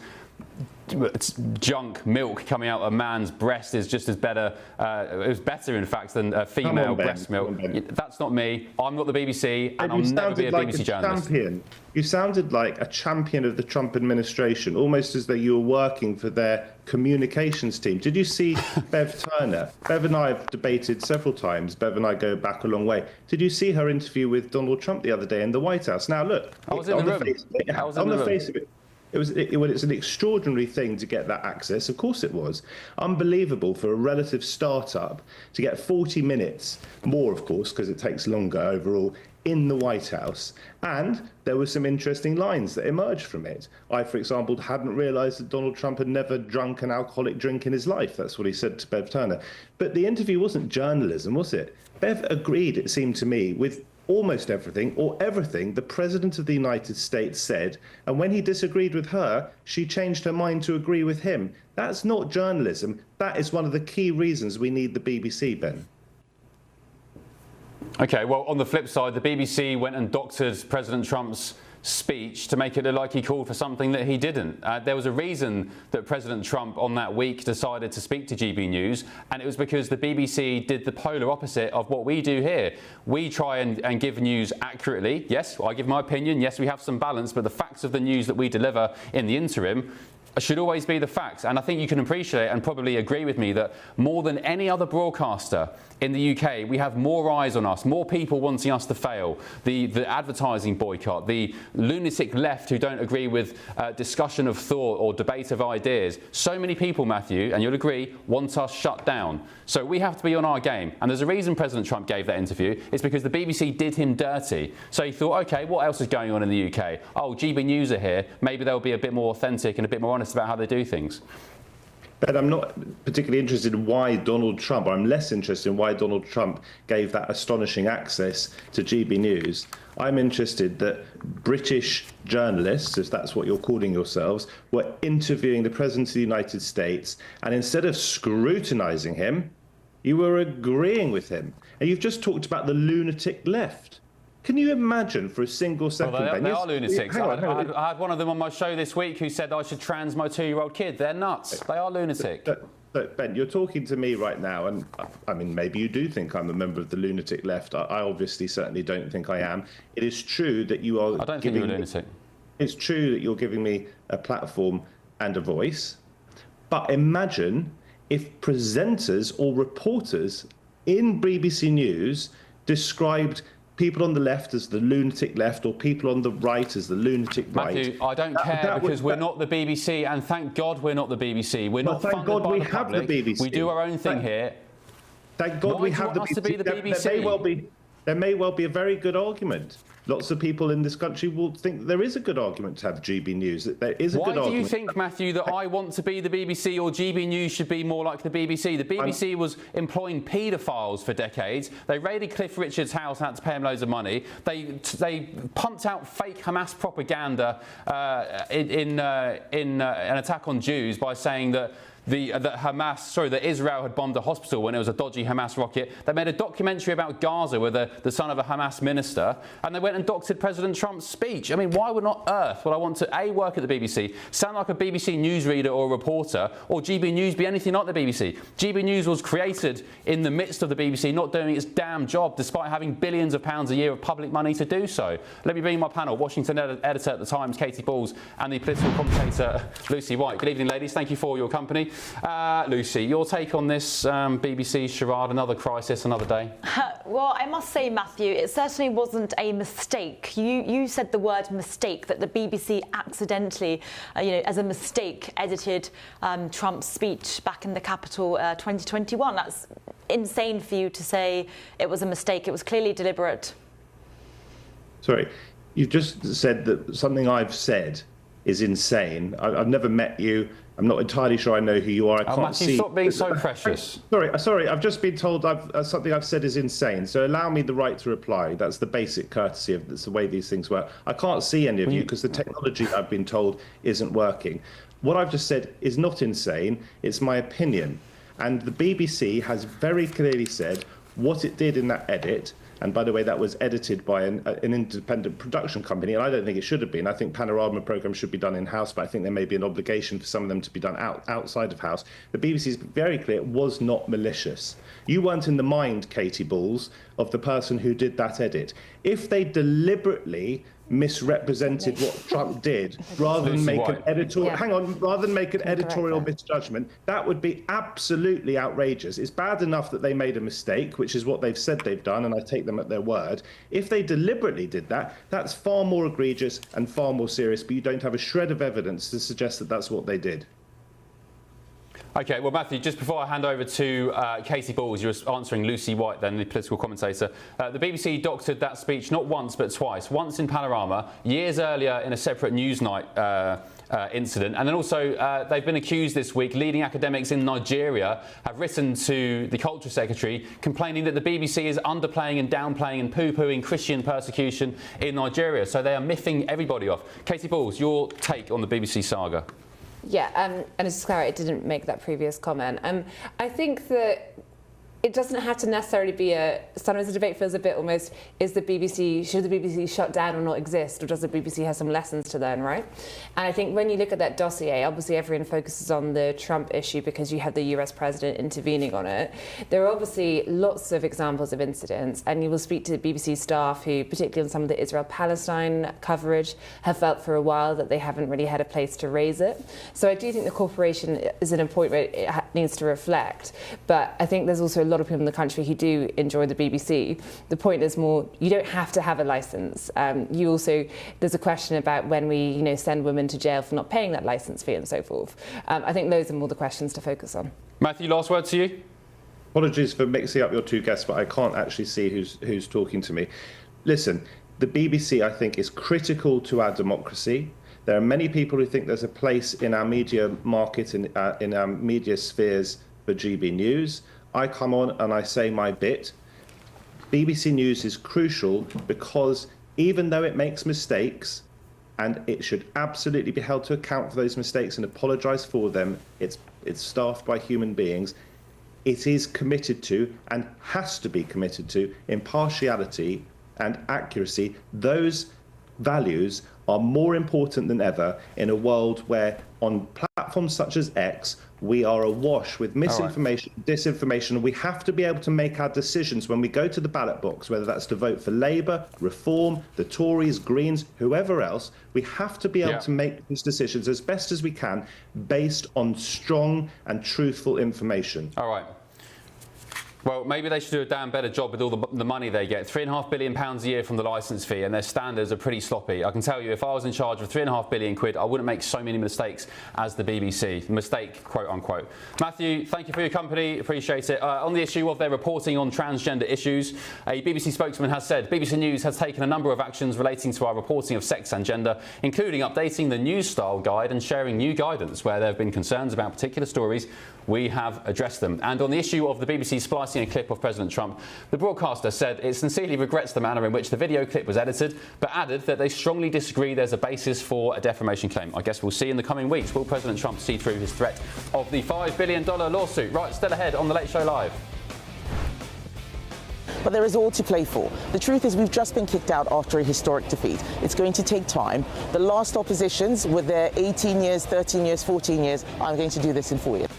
junk milk coming out of a man's breast is just as better. It was better, in fact, than female breast milk. That's not me. I'm not the BBC, and I'll never be a BBC journalist. You sounded like a champion of the Trump administration, almost as though you were working for their communications team. Did you see Bev Turner? Bev and I have debated several times. Bev and I go back a long way. Did you see her interview with Donald Trump the other day in the White House? Now, look, on the face of it, it's an extraordinary thing to get that access. Of course it was. Unbelievable for a relative startup to get 40 minutes, more of course, because it takes longer overall, in the White House. And there were some interesting lines that emerged from it. I, for example, hadn't realised that Donald Trump had never drunk an alcoholic drink in his life. That's what he said to Bev Turner. But the interview wasn't journalism, was it? Bev agreed, it seemed to me, with almost everything, or everything, the President of the United States said, and when he disagreed with her, she changed her mind to agree with him. That's not journalism. That is one of the key reasons we need the BBC, Ben. OK, well, on the flip side, the BBC went and doctored President Trump's speech to make it look like he called for something that he didn't. There was a reason that President Trump on that week decided to speak to GB News, and it was because the BBC did the polar opposite of what we do here. We try and give news accurately. Yes, I give my opinion. Yes, we have some balance, but the facts of the news that we deliver in the interim should always be the facts. And I think you can appreciate and probably agree with me that more than any other broadcaster in the UK, we have more eyes on us, more people wanting us to fail. The advertising boycott, the lunatic left who don't agree with discussion of thought or debate of ideas. So many people, Matthew, and you'll agree, want us shut down. So we have to be on our game. And there's a reason President Trump gave that interview. It's because the BBC did him dirty. So he thought, OK, what else is going on in the UK? Oh, GB News are here. Maybe they'll be a bit more authentic and a bit more honest about how they do things. But I'm not particularly interested in why Donald Trump, or I'm less interested in why Donald Trump gave that astonishing access to GB News. I'm interested that British journalists, if that's what you're calling yourselves, were interviewing the President of the United States, and instead of scrutinising him, you were agreeing with him. And you've just talked about the lunatic left. Can you imagine for a single second? Well, they are lunatics. I had one of them on my show this week who said I should trans my 2-year-old kid. They're nuts. They are lunatic. Look, Ben, you're talking to me right now, and I mean, maybe you do think I'm a member of the lunatic left. I obviously certainly don't think I am. It is true that you are. I don't think you're a lunatic. It's true that you're giving me a platform and a voice, but imagine if presenters or reporters in BBC News described people on the left as the lunatic left or people on the right as the lunatic right. Matthew, I don't care because we're not the BBC, and thank God we're not the BBC. We're not thank funded God by we the have public. the BBC. We do our own thing here. Thank God we have the BBC. To be the BBC. There may well be a very good argument. Lots of people in this country will think there is a good argument to have GB News. That there is a good argument. Why do you think, Matthew, that I want to be the BBC or GB News should be more like the BBC? The BBC was employing paedophiles for decades. They raided Cliff Richard's house and had to pay him loads of money. They pumped out fake Hamas propaganda in an attack on Jews by saying that that Israel had bombed a hospital when it was a dodgy Hamas rocket. They made a documentary about Gaza with the son of a Hamas minister, and they went and doctored President Trump's speech. I mean, why would on earth would I want to work at the BBC, sound like a BBC newsreader or a reporter, or GB News be anything like the BBC? GB News was created in the midst of the BBC not doing its damn job, despite having billions of pounds a year of public money to do so. Let me bring in my panel, Washington editor at The Times, Katie Balls, and the political commentator, Lucy White. Good evening, ladies. Thank you for your company. Lucy, your take on this BBC charade, another crisis, another day? Well, I must say, Matthew, it certainly wasn't a mistake. You said the word mistake, that the BBC accidentally, as a mistake, edited Trump's speech back in the Capitol 2021. That's insane for you to say it was a mistake. It was clearly deliberate. Sorry, you just said that something I've said is insane. I've never met you. I'm not entirely sure I know who you are. I can't Matthew, see. Stop being so precious. Sorry. I've just been told something I've said is insane. So allow me the right to reply. That's the basic courtesy of the way these things work. I can't see any of you because the technology I've been told isn't working. What I've just said is not insane. It's my opinion. And the BBC has very clearly said what it did in that edit. And by the way, that was edited by an independent production company, and I don't think it should have been. I think Panorama programmes should be done in-house, but I think there may be an obligation for some of them to be done outside of house. The BBC is very clear it was not malicious. You weren't in the mind, Katie Balls, of the person who did that edit. If they deliberately misrepresented what Trump did rather than make an editorial misjudgment, that would be absolutely outrageous. It's bad enough that they made a mistake, which is what they've said they've done, and I take them at their word. If they deliberately did that, that's far more egregious and far more serious, but you don't have a shred of evidence to suggest that that's what they did. OK, well, Matthew, just before I hand over to Katie Balls, you were answering Lucy White, then, the political commentator. The BBC doctored that speech not once but twice. Once in Panorama, years earlier in a separate Newsnight incident. And then also, they've been accused this week, leading academics in Nigeria have written to the Culture Secretary complaining that the BBC is underplaying and downplaying and poo-pooing Christian persecution in Nigeria. So they are miffing everybody off. Katie Balls, your take on the BBC saga? Yeah, and it's just clear I didn't make that previous comment. I think that it doesn't have to necessarily be sometimes the debate feels a bit almost, should the BBC shut down or not exist, or does the BBC have some lessons to learn, right? And I think when you look at that dossier, obviously everyone focuses on the Trump issue because you have the US president intervening on it. There are obviously lots of examples of incidents, and you will speak to the BBC staff who, particularly on some of the Israel-Palestine coverage, have felt for a while that they haven't really had a place to raise it. So I do think the corporation is at a point where it needs to reflect, but I think there's also a lot of people in the country who do enjoy the BBC. The point is more, you don't have to have a licence. There's a question about when we, send women to jail for not paying that licence fee and so forth. I think those are more the questions to focus on. Matthew, last word to you. Apologies for mixing up your two guests, but I can't actually see who's talking to me. Listen, the BBC, I think, is critical to our democracy. There are many people who think there's a place in our media market, in our media spheres for GB News. I come on and I say my bit. BBC News is crucial because even though it makes mistakes, and it should absolutely be held to account for those mistakes and apologise for them, it's staffed by human beings, it is committed to and has to be committed to impartiality and accuracy. Those values are more important than ever in a world where on platforms such as X, we are awash with misinformation, disinformation. We have to be able to make our decisions when we go to the ballot box, whether that's to vote for Labour, Reform, the Tories, Greens, whoever else. We have to be able to make these decisions as best as we can based on strong and truthful information. All right. Well, maybe they should do a damn better job with all the money they get. £3.5 billion a year from the licence fee, and their standards are pretty sloppy. I can tell you, if I was in charge of £3.5 billion, I wouldn't make so many mistakes as the BBC. Mistake, quote unquote. Matthew, thank you for your company. Appreciate it. On the issue of their reporting on transgender issues, a BBC spokesman has said BBC News has taken a number of actions relating to our reporting of sex and gender, including updating the news style guide and sharing new guidance where there have been concerns about particular stories. We have addressed them. And on the issue of the BBC splicing a clip of President Trump, the broadcaster said it sincerely regrets the manner in which the video clip was edited, but added that they strongly disagree there's a basis for a defamation claim. I guess we'll see in the coming weeks. Will President Trump see through his threat of the $5 billion lawsuit? Right, still ahead on The Late Show Live. But there is all to play for. The truth is we've just been kicked out after a historic defeat. It's going to take time. The last oppositions, with their 18 years, 13 years, 14 years, are going to do this in 4 years.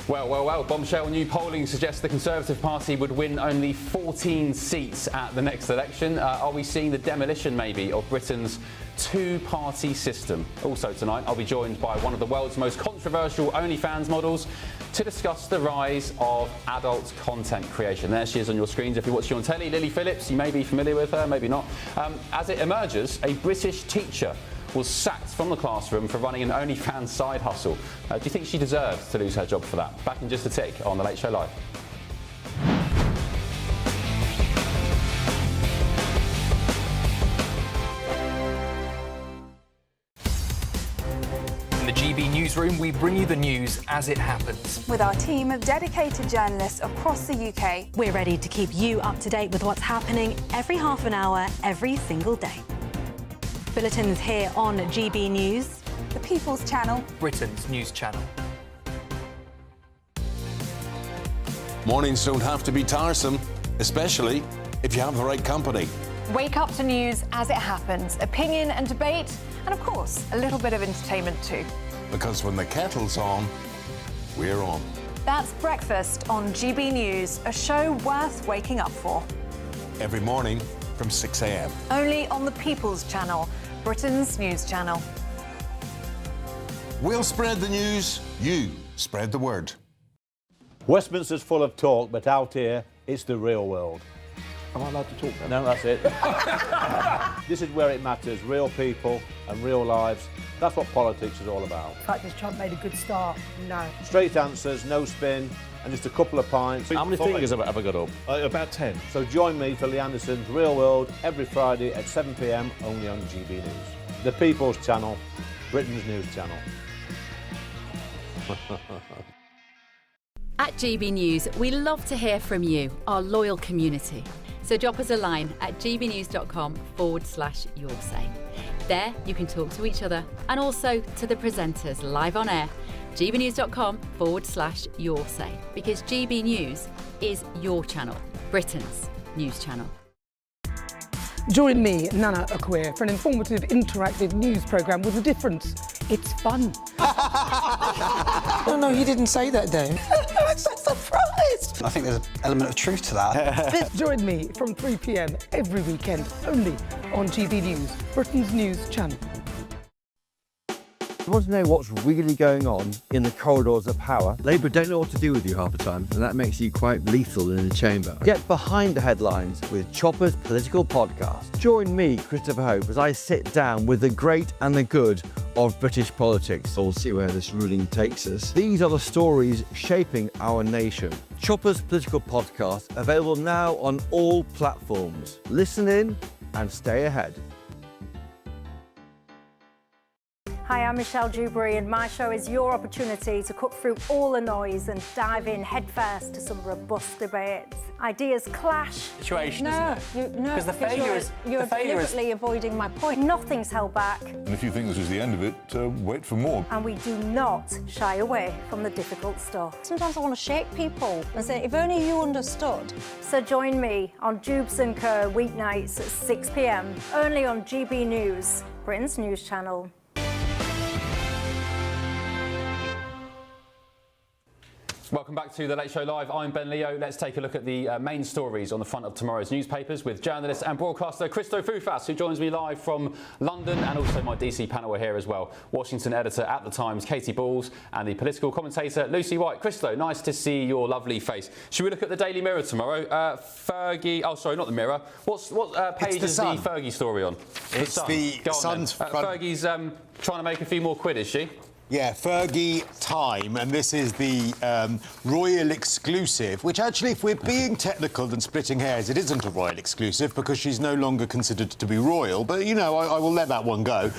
Well, bombshell new polling suggests the Conservative Party would win only 14 seats at the next election. Are we seeing the demolition, maybe, of Britain's two-party system? Also tonight, I'll be joined by one of the world's most controversial OnlyFans models to discuss the rise of adult content creation. There she is on your screens if you're watching on telly. Lily Phillips, you may be familiar with her, maybe not. As it emerges, a British teacher was sacked from the classroom for running an OnlyFans side hustle. Do you think she deserves to lose her job for that? Back in just a tick on The Late Show Live. In the GB Newsroom, we bring you the news as it happens. With our team of dedicated journalists across the UK. We're ready to keep you up to date with what's happening every half an hour, every single day. Bulletins here on GB News, the People's Channel, Britain's news channel. Mornings don't have to be tiresome, especially if you have the right company. Wake up to news as it happens, opinion and debate, and of course, a little bit of entertainment too. Because when the kettle's on, we're on. That's Breakfast on GB News, a show worth waking up for. Every morning from 6 a.m. Only on the People's Channel, Britain's news channel. We'll spread the news, you spread the word. Westminster's full of talk, but out here, it's the real world. Am I allowed to talk now? No, that's it. This is where it matters, real people and real lives. That's what politics is all about. The fact is Trump made a good start. No. Straight answers, no spin, and just a couple of pints. How many fingers have I got up? About 10. So join me for Lee Anderson's Real World every Friday at 7 p.m. only on GB News. The People's Channel, Britain's news channel. At GB News, we love to hear from you, our loyal community. So drop us a line at gbnews.com/yoursay. There you can talk to each other and also to the presenters live on air. gbnews.com/yoursay, because GB News is your channel, Britain's news channel. Join me, Nana Akua, for an informative, interactive news programme with a difference. It's fun. No, he didn't say that, Dave. I'm so surprised. I think there's an element of truth to that. Join me from 3 p.m. every weekend, only on GB News, Britain's news channel. You want to know what's really going on in the corridors of power? Labour don't know what to do with you half the time, and that makes you quite lethal in the chamber. Get behind the headlines with Chopper's Political Podcast. Join me, Christopher Hope, as I sit down with the great and the good of British politics. We'll see where this ruling takes us. These are the stories shaping our nation. Chopper's Political Podcast, available now on all platforms. Listen in and stay ahead. Hi, I'm Michelle Dewberry, and my show is your opportunity to cut through all the noise and dive in headfirst to some robust debates. Ideas clash. Situation, No, isn't it? no, Because the failure is you're the failure is deliberately avoiding my point. Nothing's held back, And if you think this is the end of it, wait for more. and we do not shy away from the difficult stuff. Sometimes I want to shake people and say, if only you understood. So join me on Jubes and Kerr weeknights at 6 p.m. only on GB News, Britain's news channel. Welcome back to The Late Show Live. I'm Ben Leo. Let's take a look at the main stories on the front of tomorrow's newspapers with journalist and broadcaster Christo Foufas, who joins me live from London, and also my DC panel are here as well. Washington editor at The Times, Katy Balls, and the political commentator, Lucy White. Christo, nice to see your lovely face. Should we look at the Daily Mirror tomorrow? Fergie... Oh, sorry, not the Mirror. What page is the Fergie story on? It's the Sun's front... Fergie's trying to make a few more quid, is she? Yeah, Fergie Time, and this is the royal exclusive, which actually, if we're being technical and splitting hairs, it isn't a royal exclusive because she's no longer considered to be royal, but, you know, I will let that one go.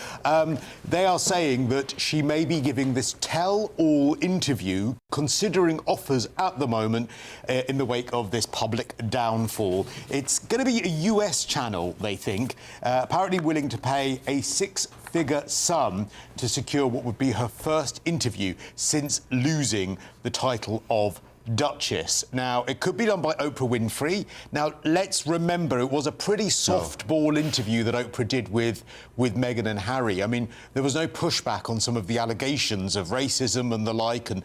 They are saying that she may be giving this tell-all interview, considering offers at the moment in the wake of this public downfall. It's going to be a US channel, they think, apparently willing to pay a six-figure sum to secure what would be her first interview since losing the title of Duchess. Now, it could be done by Oprah Winfrey. Now, let's remember, it was a pretty softball interview that Oprah did with Meghan and Harry. I mean, there was no pushback on some of the allegations of racism and the like, and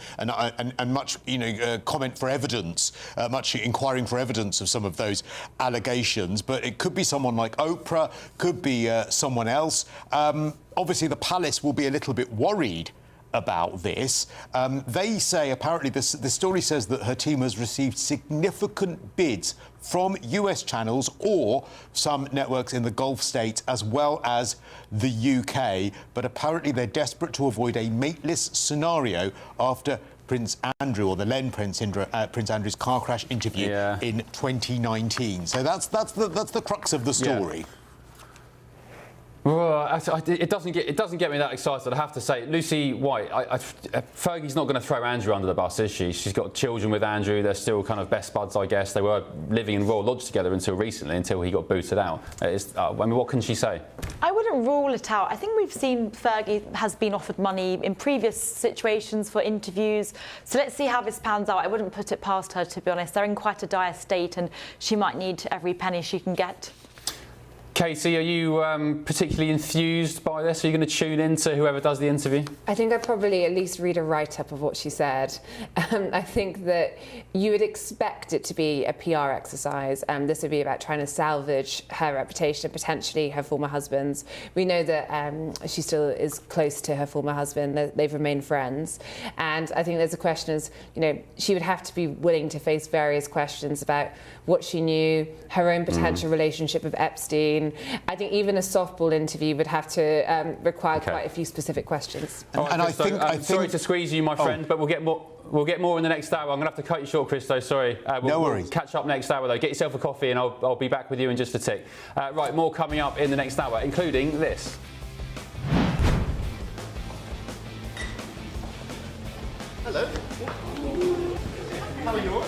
much, you know, comment for evidence, much inquiring for evidence of some of those allegations. But it could be someone like Oprah, could be someone else. Obviously, the palace will be a little bit worried about this. They say, apparently, the story says that her team has received significant bids from US channels or some networks in the Gulf states as well as the UK, but apparently they're desperate to avoid a mateless scenario after Prince Andrew, or the then Prince Andrew's car crash interview in 2019. So that's the crux of the story. Yeah. Well, it doesn't get me that excited, I have to say. Lucy White, Fergie's not going to throw Andrew under the bus, is she? She's got children with Andrew. They're still kind of best buds, I guess. They were living in Royal Lodge together until recently, until he got booted out. I mean, what can she say? I wouldn't rule it out. I think we've seen Fergie has been offered money in previous situations for interviews. So let's see how this pans out. I wouldn't put it past her, to be honest. They're in quite a dire state, and she might need every penny she can get. Katie, are you particularly enthused by this? Are you going to tune in to whoever does the interview? I think I'd probably at least read a write-up of what she said. I think that you would expect it to be a PR exercise. This would be about trying to salvage her reputation and potentially her former husband's. We know that she still is close to her former husband. They've remained friends. And I think there's a question as, you know, she would have to be willing to face various questions about what she knew, her own potential relationship with Epstein. I think even a softball interview would have to require quite a few specific questions. And I think sorry to squeeze you, my friend, but we'll get more. We'll get more in the next hour. I'm going to have to cut you short, Christo. Sorry. No worries. We'll catch up next hour, though. Get yourself a coffee, and I'll be back with you in just a tick. Right, more coming up in the next hour, including this. Hello. How are you?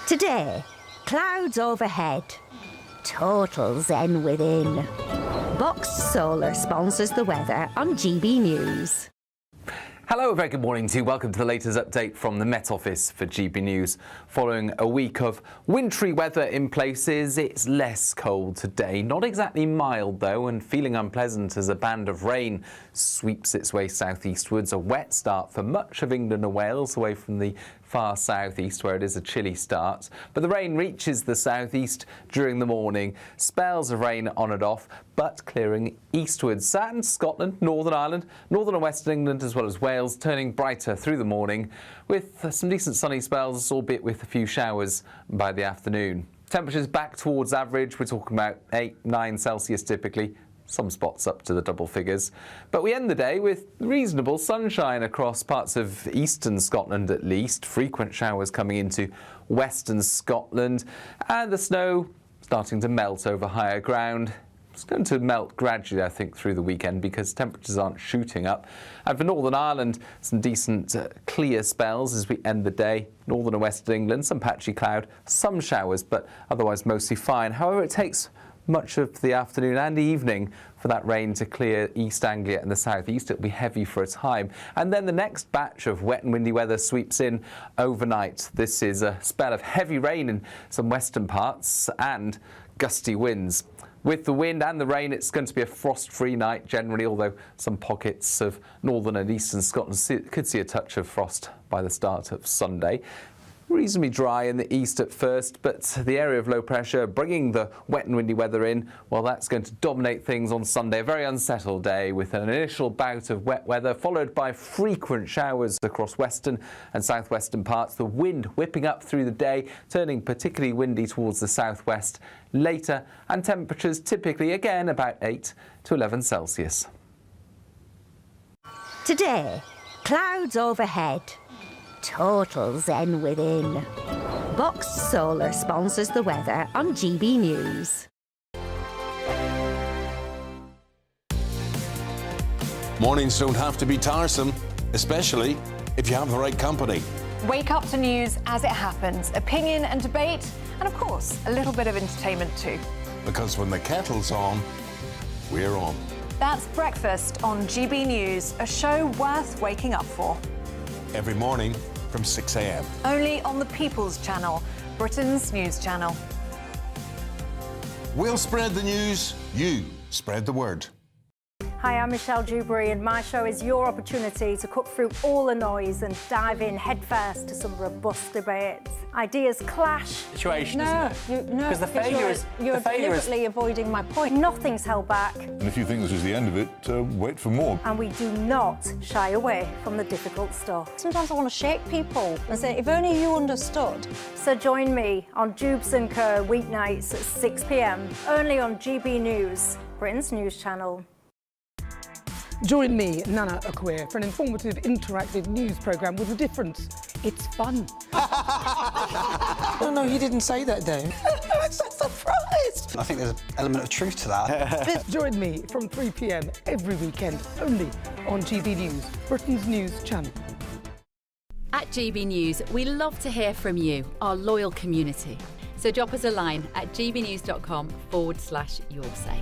Today, clouds overhead, total zen within. Boxed Solar sponsors the weather on GB News. Hello, a very good morning to you. Welcome to the latest update from the Met Office for GB News. Following a week of wintry weather in places, it's less cold today. Not exactly mild, though, and feeling unpleasant as a band of rain sweeps its way southeastwards. A wet start for much of England and Wales, away from the far southeast where it is a chilly start. But the rain reaches the southeast during the morning. Spells of rain on and off, but clearing eastwards. And Scotland, Northern Ireland, Northern and Western England, as well as Wales, turning brighter through the morning with some decent sunny spells, albeit with a few showers by the afternoon. Temperatures back towards average. We're talking about 8-9 Celsius typically. Some spots up to the double figures. But we end the day with reasonable sunshine across parts of eastern Scotland at least. Frequent showers coming into western Scotland. And the snow starting to melt over higher ground. It's going to melt gradually, I think, through the weekend because temperatures aren't shooting up. And for Northern Ireland, some decent clear spells as we end the day. Northern and Western England, some patchy cloud, some showers, but otherwise mostly fine. However, it takes much of the afternoon and evening for that rain to clear East Anglia and the southeast. It'll be heavy for a time. And then the next batch of wet and windy weather sweeps in overnight. This is a spell of heavy rain in some western parts and gusty winds. With the wind and the rain, it's going to be a frost-free night generally, although some pockets of northern and eastern Scotland could see a touch of frost by the start of Sunday. Reasonably dry in the east at first, but the area of low pressure bringing the wet and windy weather in, well, that's going to dominate things on Sunday. A very unsettled day with an initial bout of wet weather followed by frequent showers across western and southwestern parts. The wind whipping up through the day, turning particularly windy towards the southwest later, and temperatures typically again about 8 to 11 Celsius. Today, clouds overhead. Total zen within. Boxed Solar sponsors the weather on GB News. Mornings don't have to be tiresome, especially if you have the right company. Wake up to news as it happens, opinion and debate, and of course, a little bit of entertainment too. Because when the kettle's on, we're on. That's Breakfast on GB News, a show worth waking up for. Every morning from 6 a.m. Only on the People's Channel, Britain's news channel. We'll spread the news, you spread the word. Hi, I'm Michelle Dewberry, and my show is your opportunity to cut through all the noise and dive in headfirst to some robust debates. Ideas clash. Situation, No, isn't it? Because the failure is you're deliberately avoiding my point. Nothing's held back, And if you think this is the end of it, wait for more. and we do not shy away from the difficult stuff. Sometimes I want to shake people and say, if only you understood. So join me on Jubes and Kerr weeknights at 6 p.m. only on GB News, Britain's news channel. Join me, Nana Akweer, for an informative, interactive news programme with a difference. It's fun. No, he didn't say that, Dave. I'm so surprised. I think there's an element of truth to that. Join me from 3 p.m. every weekend, only on GB News, Britain's news channel. At GB News, we love to hear from you, our loyal community. So drop us a line at gbnews.com/yoursay.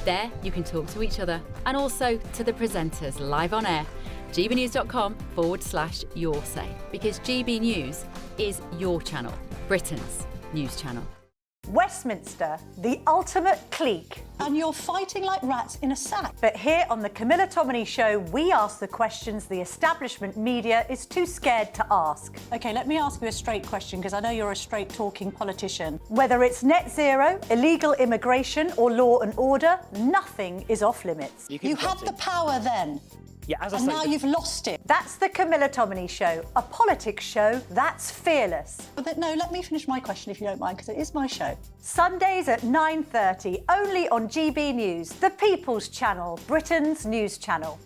There you can talk to each other and also to the presenters live on air. gbnews.com/yoursay, because GB News is your channel, Britain's news channel. Westminster, the ultimate clique. And you're fighting like rats in a sack. But here on the Camilla Tominey Show, we ask the questions the establishment media is too scared to ask. OK, let me ask you a straight question, because I know you're a straight-talking politician. Whether it's net zero, illegal immigration or law and order, nothing is off limits. You had the power then. Yeah, as I and say, now you've lost it. That's the Camilla Tominey Show, a politics show that's fearless. But no, let me finish my question if you don't mind, because it is my show. Sundays at 9:30, only on GB News, the People's Channel, Britain's news channel.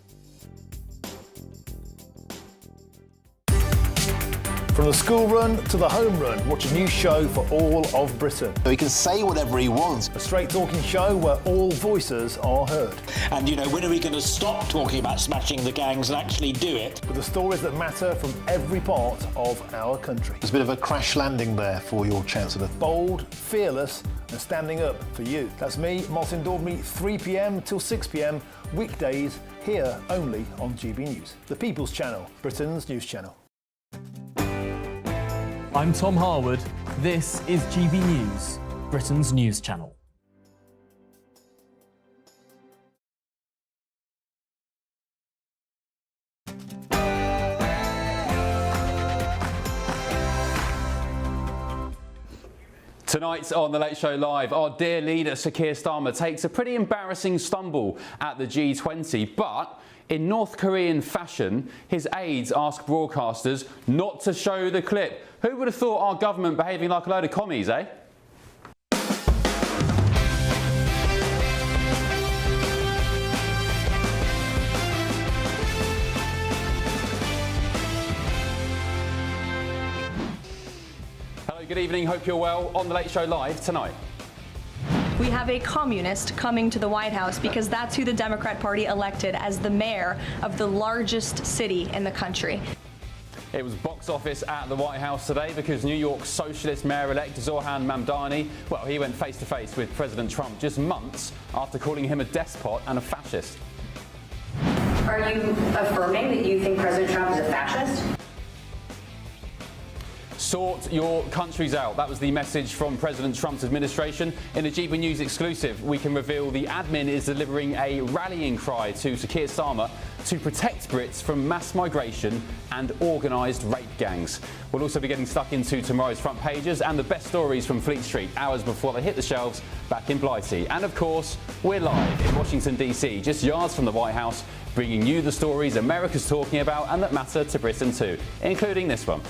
From the school run to the home run, watch a new show for all of Britain. He can say whatever he wants. A straight talking show where all voices are heard. And, you know, when are we going to stop talking about smashing the gangs and actually do it? With the stories that matter from every part of our country. There's a bit of a crash landing there for your Chancellor. Bold, fearless and standing up for you. That's me, Martin Daubney, 3 p.m. till 6 p.m, weekdays, here only on GB News. The People's Channel, Britain's news channel. I'm Tom Harwood. This is GB News, Britain's news channel. Tonight on The Late Show Live, our dear leader Sir Keir Starmer takes a pretty embarrassing stumble at the G20, but in North Korean fashion, his aides ask broadcasters not to show the clip. Who would have thought our government behaving like a load of commies, eh? Hello, good evening, hope you're well. On The Late Show Live tonight. We have a communist coming to the White House because that's who the Democrat Party elected as the mayor of the largest city in the country. It was box office at the White House today because New York's socialist mayor-elect Zohran Mamdani, well, he went face-to-face with President Trump just months after calling him a despot and a fascist. Are you affirming that you think President Trump is a fascist? Sort your countries out. That was the message from President Trump's administration. In a GB News exclusive, we can reveal the admin is delivering a rallying cry to Sir Keir Starmer to protect Brits from mass migration and organised rape gangs. We'll also be getting stuck into tomorrow's front pages and the best stories from Fleet Street hours before they hit the shelves back in Blighty. And of course, we're live in Washington DC, just yards from the White House, bringing you the stories America's talking about and that matter to Britain too, including this one.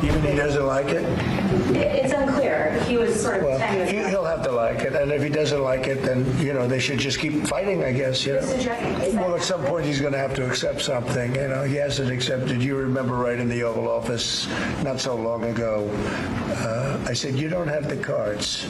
Even if he doesn't like it? It's unclear. He was sort of saying he'll have to like it, and if he doesn't like it, then, you know, they should just keep fighting, I guess, you know. Well, at some point he's going to have to accept something, you know. He hasn't accepted. You remember right in the Oval Office not so long ago, I said, you don't have the cards.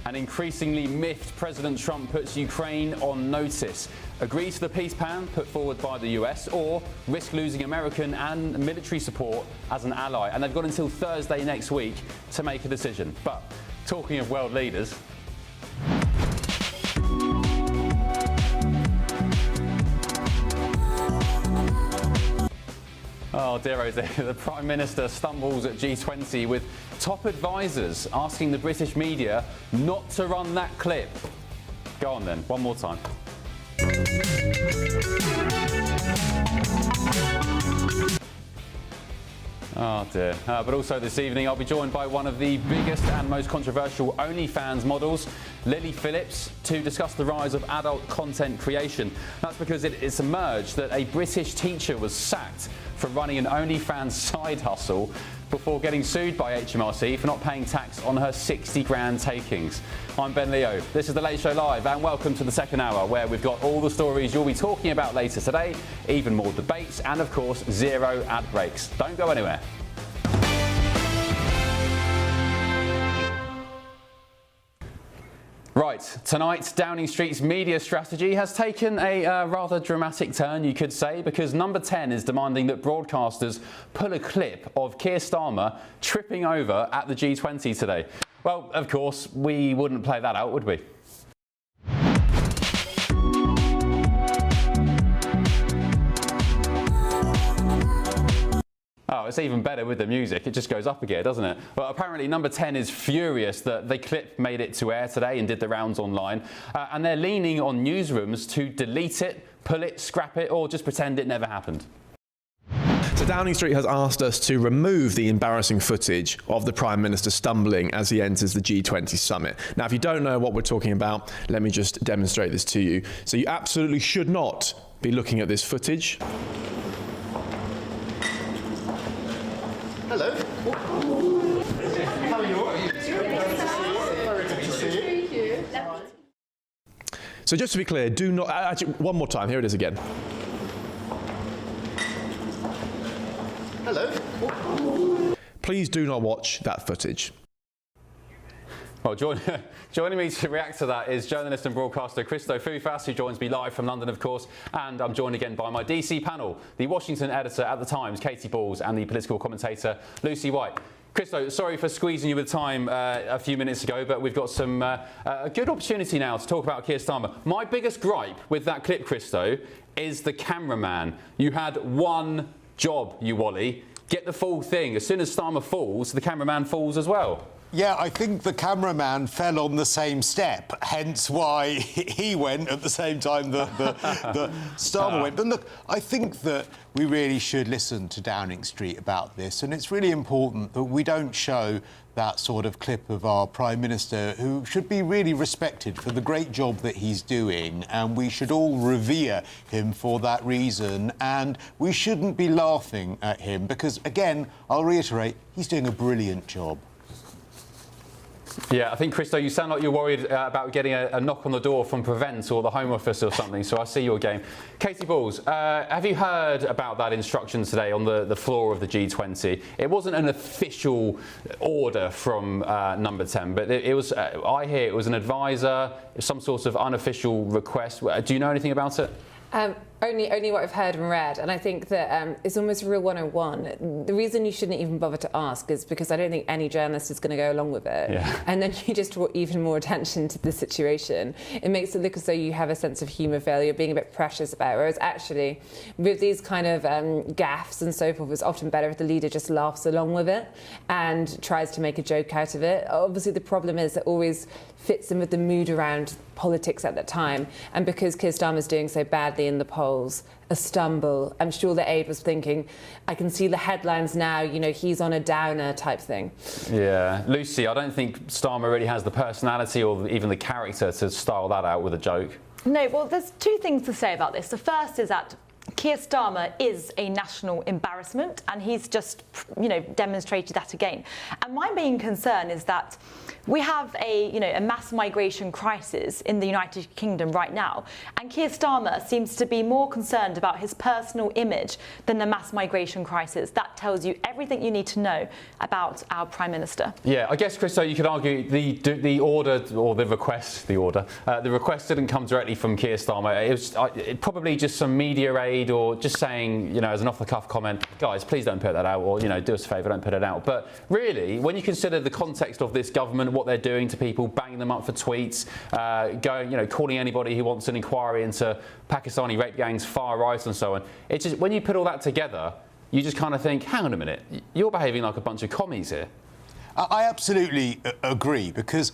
An increasingly miffed President Trump puts Ukraine on notice. Agree to the peace plan put forward by the US or risk losing American and military support as an ally. And they've got until Thursday next week to make a decision. But talking of world leaders, oh dear, oh dear. The Prime Minister stumbles at G20 with top advisors asking the British media not to run that clip. Go on then, one more time. Oh dear. But also this evening I'll be joined by one of the biggest and most controversial OnlyFans models, Lily Phillips, to discuss the rise of adult content creation. That's because it's emerged that a British teacher was sacked for running an OnlyFans side hustle before getting sued by HMRC for not paying tax on her 60 grand takings. I'm Ben Leo. This is The Late Show Live, and welcome to the second hour, where we've got all the stories you'll be talking about later today, even more debates, and of course, zero ad breaks. Don't go anywhere. Right, tonight, Downing Street's media strategy has taken a rather dramatic turn, you could say, because Number 10 is demanding that broadcasters pull a clip of Keir Starmer tripping over at the G20 today. Well, of course, we wouldn't play that out, would we? Oh, it's even better with the music. It just goes up again, doesn't it? Well, apparently Number 10 is furious that the clip made it to air today and did the rounds online. And they're leaning on newsrooms to delete it, pull it, scrap it, or just pretend it never happened. So Downing Street has asked us to remove the embarrassing footage of the Prime Minister stumbling as he enters the G20 summit. Now, if you don't know what we're talking about, let me just demonstrate this to you. So you absolutely should not be looking at this footage. Hello. How are you? Very good to see you. So just to be clear, do not... Actually, one more time. Here it is again. Hello. Please do not watch that footage. Well, joining me to react to that is journalist and broadcaster Christo Foufas, who joins me live from London, of course, and I'm joined again by my DC panel, the Washington editor at The Times, Katy Balls, and the political commentator, Lucy White. Christo, sorry for squeezing you with time a few minutes ago, but we've got some a good opportunity now to talk about Keir Starmer. My biggest gripe with that clip, Christo, is the cameraman. You had one job, you Wally. Get the full thing. As soon as Starmer falls, the cameraman falls as well. Yeah, I think the cameraman fell on the same step, hence why he went at the same time that Starmer went. But look, I think that we really should listen to Downing Street about this, and it's really important that we don't show that sort of clip of our Prime Minister, who should be really respected for the great job that he's doing, and we should all revere him for that reason, and we shouldn't be laughing at him because, again, I'll reiterate, he's doing a brilliant job. Yeah, I think, Christo, you sound like you're worried about getting a knock on the door from Prevent or the Home Office or something, so I see your game. Katy Balls, have you heard about that instruction today on the floor of the G20? It wasn't an official order from Number 10, but it was, I hear it was an advisor, some sort of unofficial request. Do you know anything about it? Only what I've heard and read, and I think that it's almost real 101. The reason you shouldn't even bother to ask is because I don't think any journalist is going to go along with it. Yeah. And then you just draw even more attention to the situation. It makes it look as though you have a sense of humour, you're being a bit precious about it, whereas actually, with these kind of gaffes and so forth, it's often better if the leader just laughs along with it and tries to make a joke out of it. Obviously, the problem is it always fits in with the mood around politics at that time. And because Keir Starmer's doing so badly in the polls, a stumble, I'm sure the aide was thinking, I can see the headlines now, you know, he's on a downer type thing. Yeah. Lucy, I don't think Starmer really has the personality or even the character to style that out with a joke. No, well, there's two things to say about this. The first is that Keir Starmer is a national embarrassment, and he's just, you know, demonstrated that again. And my main concern is that we have a mass migration crisis in the United Kingdom right now, and Keir Starmer seems to be more concerned about his personal image than the mass migration crisis. That tells you everything you need to know about our Prime Minister. Yeah, I guess, Christo, you could argue the order or the request didn't come directly from Keir Starmer. It was probably just some media aid or just saying, you know, as an off-the-cuff comment, guys, please don't put that out, or, you know, do us a favour, don't put it out. But really, when you consider the context of this government, what they're doing to people, banging them up for tweets, going, you know, calling anybody who wants an inquiry into Pakistani rape gangs far right and so on. It's just when you put all that together, you just kind of think, hang on a minute, you're behaving like a bunch of commies here. I absolutely agree, because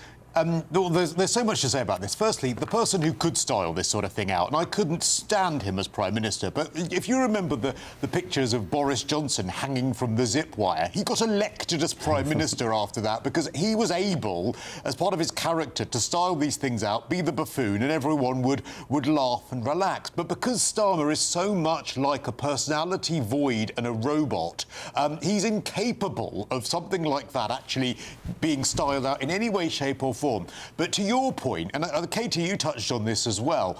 there's so much to say about this. Firstly, the person who could style this sort of thing out, and I couldn't stand him as Prime Minister, but if you remember the pictures of Boris Johnson hanging from the zip wire, he got elected as Prime Minister after that because he was able, as part of his character, to style these things out, be the buffoon, and everyone would laugh and relax. But because Starmer is so much like a personality void and a robot, he's incapable of something like that actually being styled out in any way, shape or form. But to your point, and Katie, you touched on this as well,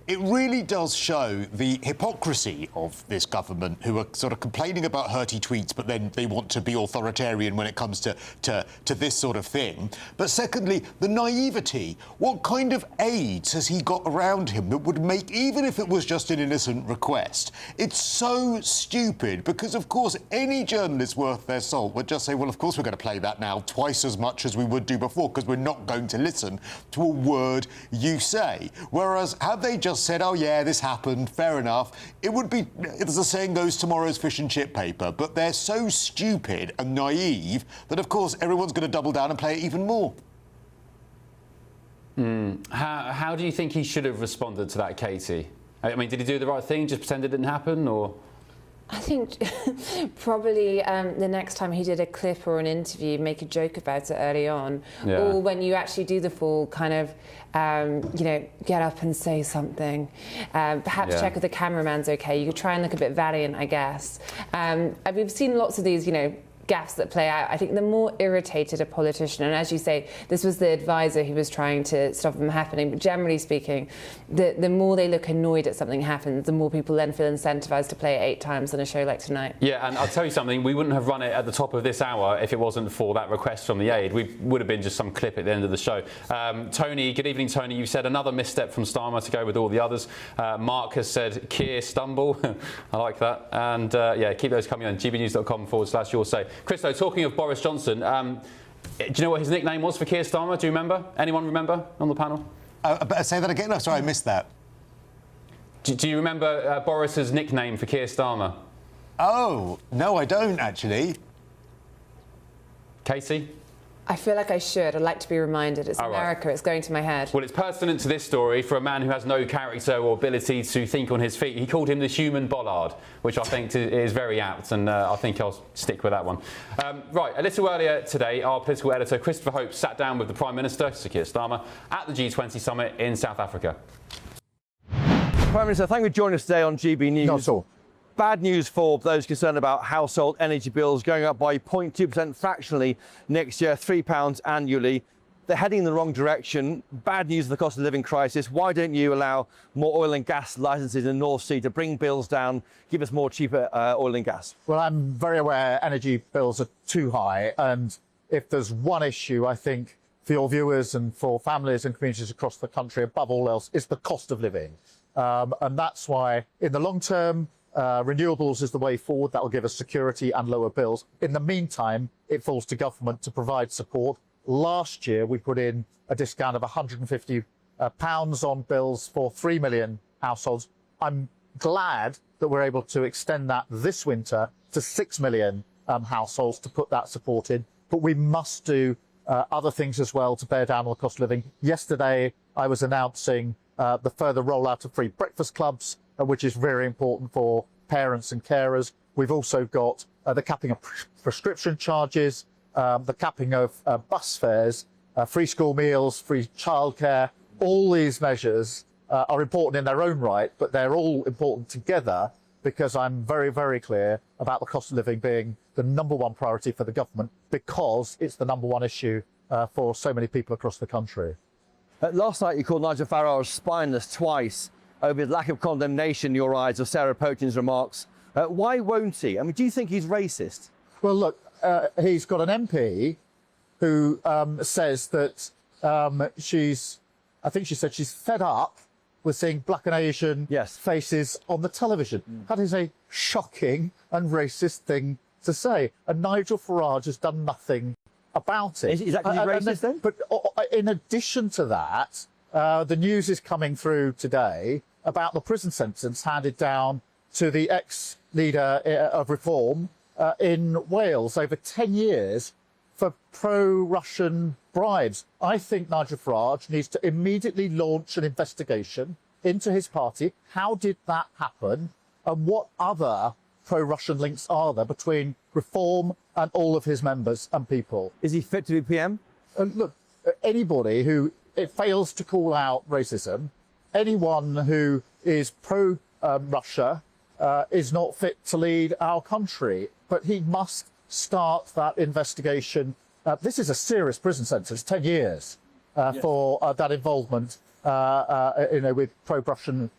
it really does show the hypocrisy of this government, who are sort of complaining about hurty tweets, but then they want to be authoritarian when it comes to this sort of thing. But secondly, the naivety. What kind of aides has he got around him that would make, even if it was just an innocent request? It's so stupid, because of course any journalist worth their salt would just say, well, of course we're going to play that now twice as much as we would do before, because we're not going to listen to a word you say. Whereas had they just said, oh yeah, this happened, fair enough, it would be, as the saying goes, tomorrow's fish and chip paper. But they're so stupid and naive that of course everyone's going to double down and play it even more. How do you think he should have responded to that, Katie? I mean, did he do the right thing, just pretend it didn't happen, or...? I think probably the next time he did a clip or an interview, make a joke about it early on. Yeah. Or when you actually do the full kind of, you know, get up and say something. Perhaps check if the cameraman's okay. You could try and look a bit valiant, I guess. And we've seen lots of these, you know, gaffes that play out. I think the more irritated a politician, and as you say, this was the advisor who was trying to stop them happening, but generally speaking, the more they look annoyed at something happens, the more people then feel incentivized to play it 8 times on a show like tonight. Yeah, and I'll tell you something, we wouldn't have run it at the top of this hour if it wasn't for that request from the aide. We would have been just some clip at the end of the show. Tony, good evening, Tony. You said another misstep from Starmer to go with all the others. Mark has said Keir stumble. I like that. And yeah, keep those coming on. gbnews.com/your say. Christo, talking of Boris Johnson, do you know what his nickname was for Keir Starmer? Do you remember? Anyone remember on the panel? Say that again? No, sorry, I missed that. Do you remember Boris's nickname for Keir Starmer? Oh, no, I don't, actually. Casey? I feel like I should. I'd like to be reminded. It's America. Right. It's going to my head. Well, it's pertinent to this story for a man who has no character or ability to think on his feet. He called him the human bollard, which I think is very apt, and I think I'll stick with that one. Right, a little earlier today, our political editor, Christopher Hope, sat down with the Prime Minister, Sir Keir Starmer, at the G20 summit in South Africa. Prime Minister, thank you for joining us today on GB News. Not at all. Bad news for those concerned about household energy bills going up by 0.2% fractionally next year, £3 annually. They're heading in the wrong direction. Bad news for the cost of living crisis. Why don't you allow more oil and gas licences in the North Sea to bring bills down, give us more cheaper oil and gas? Well, I'm very aware energy bills are too high. And if there's one issue, I think, for your viewers and for families and communities across the country, above all else, is the cost of living. And that's why, in the long term, renewables is the way forward. That will give us security and lower bills. In the meantime, it falls to government to provide support. Last year, we put in a discount of £150 on bills for 3 million households. I'm glad that we're able to extend that this winter to 6 million households to put that support in. But we must do other things as well to bear down on the cost of living. Yesterday, I was announcing the further rollout of free breakfast clubs, which is very important for parents and carers. We've also got the capping of prescription charges, the capping of bus fares, free school meals, free childcare. All these measures are important in their own right, but they're all important together because I'm very, very clear about the cost of living being the #1 priority for the government because it's the #1 issue for so many people across the country. Last night you called Nigel Farage spineless twice over his lack of condemnation in your eyes of Sarah Potin's remarks. Why won't he? I mean, do you think he's racist? Well, look, he's got an MP who says that I think she said she's fed up with seeing black and Asian faces on the television. That is a shocking and racist thing to say. And Nigel Farage has done nothing about it. Is that racist then? But in addition to that, the news is coming through today about the prison sentence handed down to the ex-leader of Reform in Wales, over 10 years for pro-Russian bribes. I think Nigel Farage needs to immediately launch an investigation into his party. How did that happen? And what other pro-Russian links are there between Reform and all of his members and people? Is he fit to be PM? Look, anybody who fails to call out racism, anyone who is pro-Russia is not fit to lead our country. But he must start that investigation. This is a serious prison sentence, 10 years for that involvement, with pro-Russian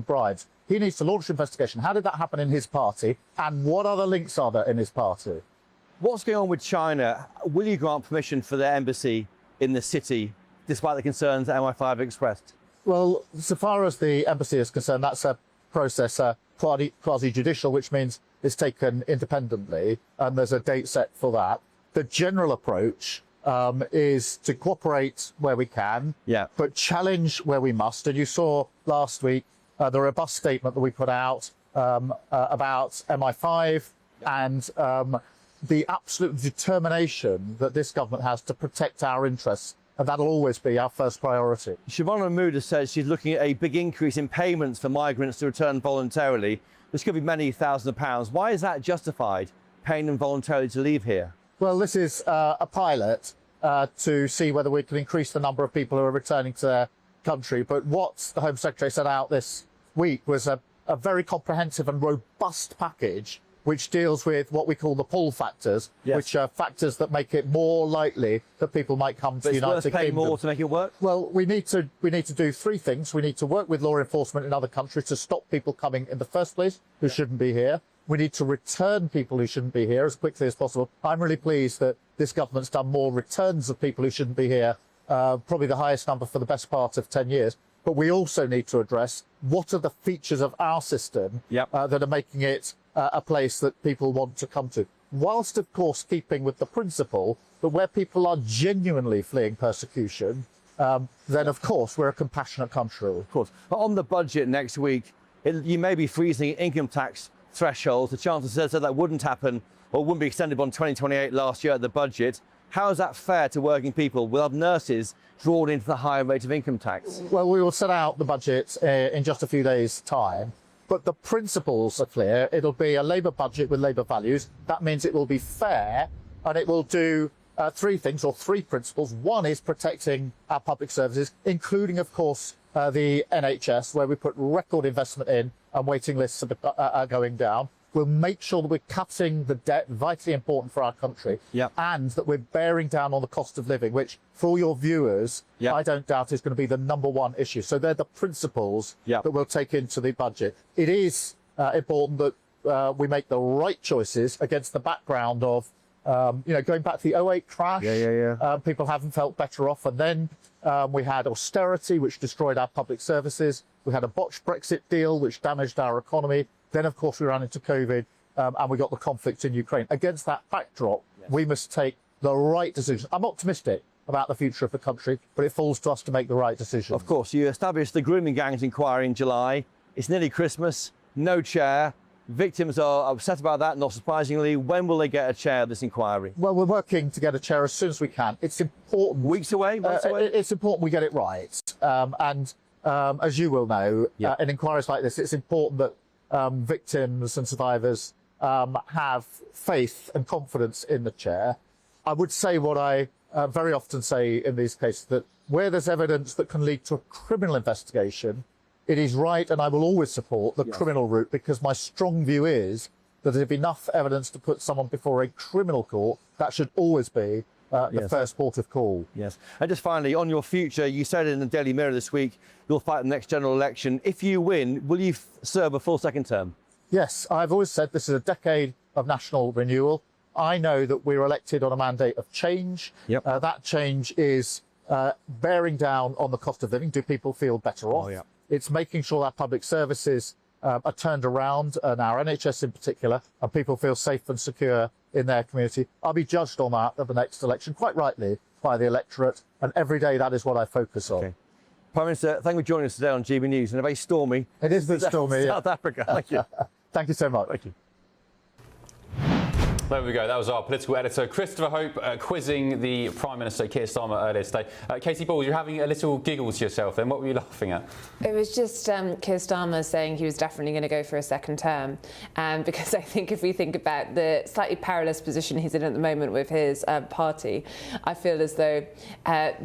bribes. He needs to launch an investigation. How did that happen in his party? And what other links are there in his party? What's going on with China? Will you grant permission for their embassy in the city, despite the concerns that MI5 have expressed? Well, so far as the embassy is concerned, that's a process, quasi-judicial, which means it's taken independently, and there's a date set for that. The general approach is to cooperate where we can, but challenge where we must. And you saw last week the robust statement that we put out about MI5 and the absolute determination that this government has to protect our interests. And that'll always be our first priority. Siobhan Mahmood has said she's looking at a big increase in payments for migrants to return voluntarily. This could be many thousands of pounds. Why is that justified, paying them voluntarily to leave here? Well, this is a pilot to see whether we can increase the number of people who are returning to their country. But what the Home Secretary set out this week was a very comprehensive and robust package which deals with what we call the pull factors, which are factors that make it more likely that people might come to the United Kingdom. Paying more to make it work? Well, we need to do three things. We need to work with law enforcement in other countries to stop people coming in the first place who shouldn't be here. We need to return people who shouldn't be here as quickly as possible. I'm really pleased that this government's done more returns of people who shouldn't be here, probably the highest number for the best part of 10 years. But we also need to address what are the features of our system that are making it a place that people want to come to. Whilst, of course, keeping with the principle that where people are genuinely fleeing persecution, then, of course, we're a compassionate country. Of course. But on the budget next week, you may be freezing income tax thresholds. The Chancellor said that wouldn't happen or wouldn't be extended on 2028 last year at the budget. How is that fair to working people? We'll have nurses drawn into the higher rate of income tax. Well, we will set out the budget in just a few days' time. But the principles are clear. It'll be a Labour budget with Labour values. That means it will be fair, and it will do three things, or three principles. One is protecting our public services, including, of course, the NHS, where we put record investment in and waiting lists are going down. We'll make sure that we're cutting the debt, vitally important for our country, and that we're bearing down on the cost of living, which, for all your viewers, I don't doubt is going to be the #1 issue. So they're the principles that we'll take into the budget. It is important that we make the right choices against the background of Going back to the 2008 crash, people haven't felt better off. And then we had austerity, which destroyed our public services. We had a botched Brexit deal, which damaged our economy. Then, of course, we ran into COVID, and we got the conflict in Ukraine. Against that backdrop, we must take the right decision. I'm optimistic about the future of the country, but it falls to us to make the right decision. Of course, you established the grooming gangs inquiry in July. It's nearly Christmas, no chair. Victims are upset about that, not surprisingly. When will they get a chair at this inquiry? Well, we're working to get a chair as soon as we can. It's important. Weeks away? Months away? It's important we get it right. As you will know, in inquiries like this, it's important that victims and survivors have faith and confidence in the chair. I would say what I very often say in these cases, that where there's evidence that can lead to a criminal investigation, it is right, and I will always support the criminal route, because my strong view is that if enough evidence to put someone before a criminal court, that should always be the first port of call. Yes. And just finally, on your future, you said in the Daily Mirror this week, you'll fight the next general election. If you win, will you serve a full second term? Yes, I've always said this is a decade of national renewal. I know that we're elected on a mandate of change. That change is bearing down on the cost of living. Do people feel better off? It's making sure our public services are turned around, and our NHS in particular, and people feel safe and secure in their community. I'll be judged on that at the next election, quite rightly, by the electorate, and every day that is what I focus on. Prime Minister, thank you for joining us today on GB News, and a very stormy... It is a bit stormy, South Africa. Thank you. Thank you so much. Thank you. There we go. That was our political editor, Christopher Hope, quizzing the Prime Minister, Keir Starmer, earlier today. Katie Balls, you're having a little giggle to yourself then. What were you laughing at? It was just Keir Starmer saying he was definitely going to go for a second term. Because I think if we think about the slightly perilous position he's in at the moment with his party, I feel as though I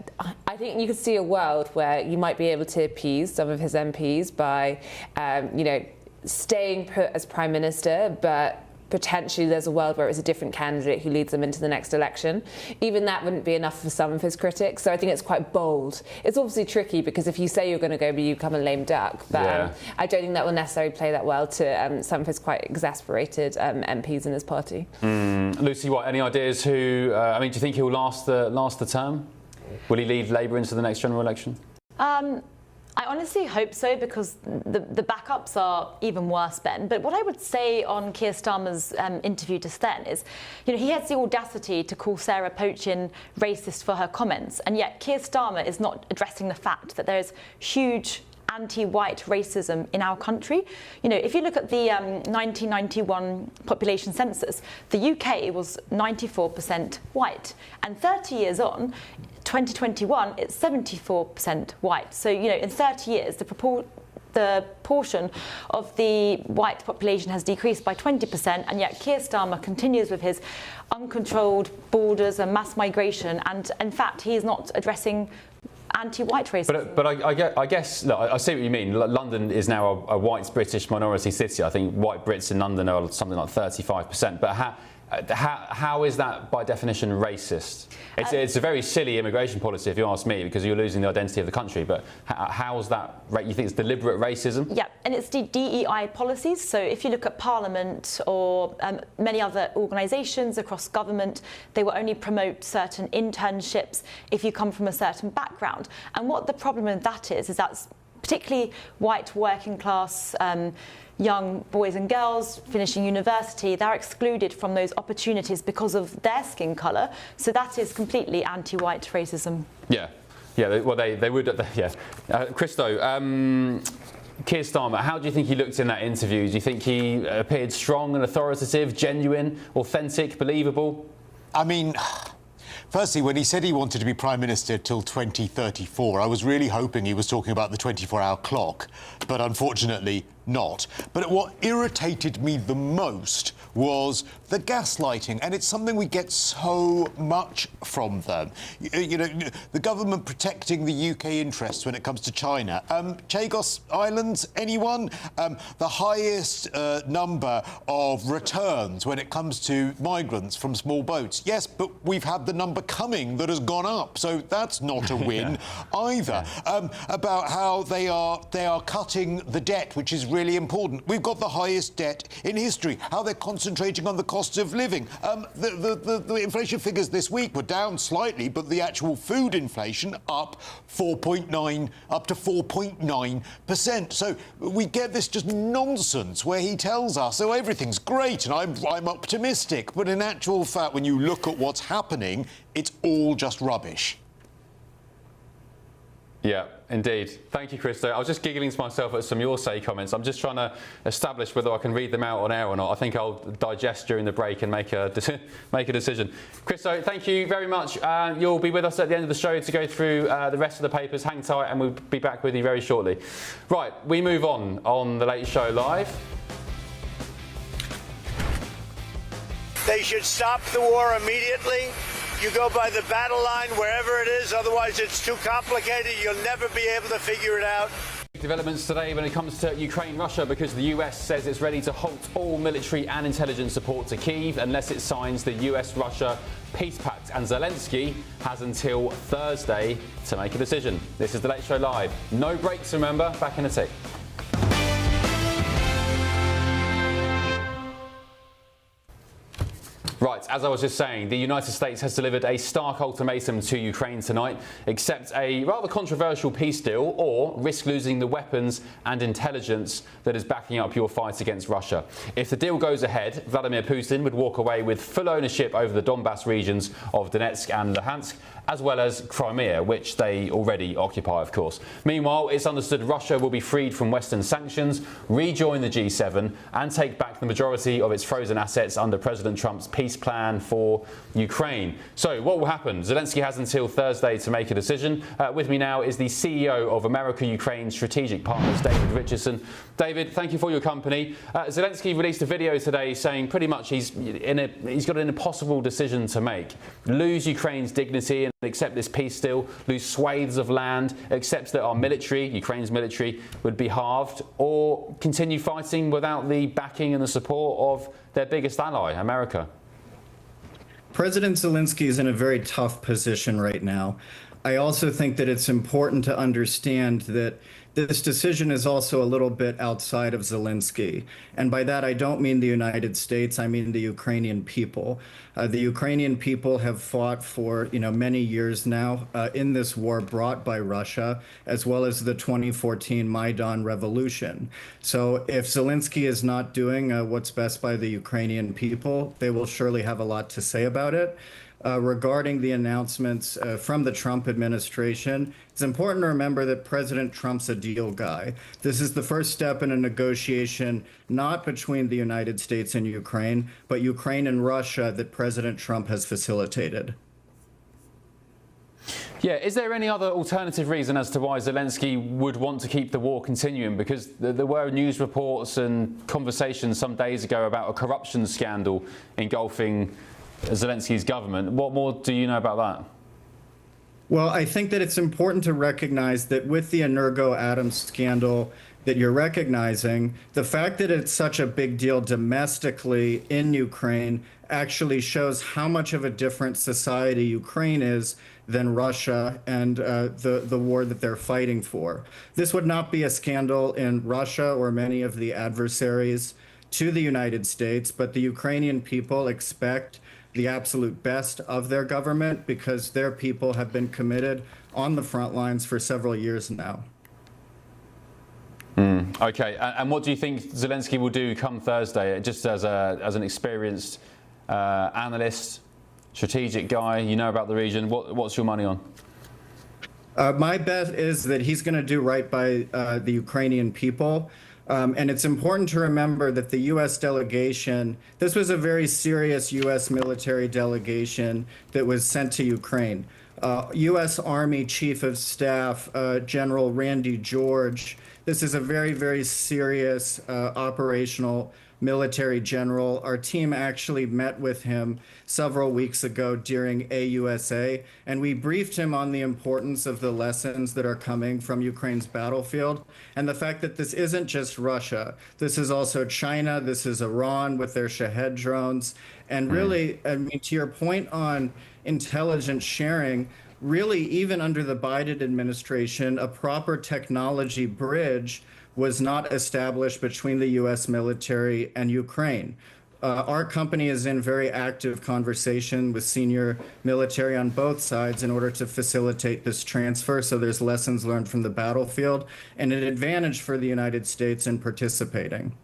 think you could see a world where you might be able to appease some of his MPs by, staying put as Prime Minister, but potentially there's a world where it's a different candidate who leads them into the next election. Even that wouldn't be enough for some of his critics. So I think it's quite bold. It's obviously tricky, because if you say you're going to go, but you become a lame duck. But I don't think that will necessarily play that well to some of his quite exasperated MPs in his party. Lucy, any ideas who... do you think he'll last the term? Will he lead Labour into the next general election? I honestly hope so, because the backups are even worse, Ben. But what I would say on Keir Starmer's interview just then is, he has the audacity to call Sarah Pochin racist for her comments, and yet Keir Starmer is not addressing the fact that there is huge anti-white racism in our country. If you look at the 1991 population census, the UK was 94% white, and 30 years on, 2021, it's 74% white. So, in 30 years, the portion of the white population has decreased by 20%, and yet Keir Starmer continues with his uncontrolled borders and mass migration, and in fact, he is not addressing anti-white racism. But I guess, look, I see what you mean. London is now a white British minority city. I think white Brits in London are something like 35%. But how is that, by definition, racist? It's a very silly immigration policy, if you ask me, because you're losing the identity of the country. But how's that? You think it's deliberate racism? Yeah, and it's the DEI policies. So if you look at Parliament or many other organisations across government, they will only promote certain internships if you come from a certain background. And what the problem with that is that particularly white working class young boys and girls finishing university, they're excluded from those opportunities because of their skin colour. So that is completely anti-white racism. Yeah, well, they would, Christo, Keir Starmer, how do you think he looked in that interview? Do you think he appeared strong and authoritative, genuine, authentic, believable? Firstly, when he said he wanted to be Prime Minister till 2034, I was really hoping he was talking about the 24-hour clock, but unfortunately not. But what irritated me the most was the gaslighting, and it's something we get so much from them. The government protecting the UK interests when it comes to China. Chagos Islands, anyone? The highest number of returns when it comes to migrants from small boats. Yes, but we've had the number coming that has gone up, so that's not a win either. About how they are cutting the debt, which is really important. We've got the highest debt in history. How they're concentrating on the cost of living. The inflation figures this week were down slightly, but the actual food inflation up to 4.9%. So we get this just nonsense where he tells us, oh, everything's great and I'm optimistic. But in actual fact, when you look at what's happening, it's all just rubbish. Yeah, indeed. Thank you, Christo. I was just giggling to myself at some your say comments. I'm just trying to establish whether I can read them out on air or not. I think I'll digest during the break and make a decision. Christo, thank you very much. You'll be with us at the end of the show to go through the rest of the papers. Hang tight and we'll be back with you very shortly. Right, we move on The Late Show Live. They should stop the war immediately. You go by the battle line wherever it is, otherwise it's too complicated. You'll never be able to figure it out. Developments today when it comes to Ukraine-Russia, because the US says it's ready to halt all military and intelligence support to Kyiv unless it signs the US-Russia peace pact. And Zelensky has until Thursday to make a decision. This is The Late Show Live. No breaks, remember. Back in a tick. Right, as I was just saying, the United States has delivered a stark ultimatum to Ukraine tonight: accept a rather controversial peace deal or risk losing the weapons and intelligence that is backing up your fight against Russia. If the deal goes ahead, Vladimir Putin would walk away with full ownership over the Donbass regions of Donetsk and Luhansk, as well as Crimea, which they already occupy, of course. Meanwhile, it's understood Russia will be freed from Western sanctions, rejoin the G7 and take back the majority of its frozen assets under President Trump's peace plan for Ukraine. So what will happen? Zelensky has until Thursday to make a decision. With me now is the CEO of America-Ukraine Strategic Partners, David Richardson. David, thank you for your company. Zelensky released a video today saying pretty much he's got an impossible decision to make. Lose Ukraine's dignity and accept this peace deal, lose swathes of land, accept that our military, Ukraine's military, would be halved, or continue fighting without the backing and the support of their biggest ally, America. President Zelensky is in a very tough position right now. I also think that it's important to understand that this decision is also a little bit outside of Zelensky. And by that, I don't mean the United States, I mean the Ukrainian people. The Ukrainian people have fought for many years now in this war brought by Russia, as well as the 2014 Maidan revolution. So if Zelensky is not doing what's best by the Ukrainian people, they will surely have a lot to say about it. Regarding the announcements from the Trump administration, it's important to remember that President Trump's a deal guy. This is the first step in a negotiation not between the United States and Ukraine, but Ukraine and Russia that President Trump has facilitated. Yeah, is there any other alternative reason as to why Zelensky would want to keep the war continuing? Because there were news reports and conversations some days ago about a corruption scandal engulfing Zelensky's government. What more do you know about that? Well, I think that it's important to recognize that with the Energoatom scandal that you're recognizing, the fact that it's such a big deal domestically in Ukraine actually shows how much of a different society Ukraine is than Russia and the war that they're fighting for. This would not be a scandal in Russia or many of the adversaries to the United States, but the Ukrainian people expect the absolute best of their government because their people have been committed on the front lines for several years now. Okay, and what do you think Zelensky will do come Thursday, just as an experienced analyst, strategic guy, you know about the region? What's your money on? My bet is that he's going to do right by the Ukrainian people. And it's important to remember that the U.S. delegation, this was a very serious U.S. military delegation that was sent to Ukraine. U.S. Army Chief of Staff, General Randy George, this is a very, very serious operational military general. Our team actually met with him several weeks ago during AUSA, and we briefed him on the importance of the lessons that are coming from Ukraine's battlefield, and the fact that this isn't just Russia. This is also China, this is Iran with their Shahed drones, and really, I mean, to your point on intelligence sharing, really, even under the Biden administration, a proper technology bridge was not established between the U.S. military and Ukraine. Our company is in very active conversation with senior military on both sides in order to facilitate this transfer. So there's lessons learned from the battlefield and an advantage for the United States in participating.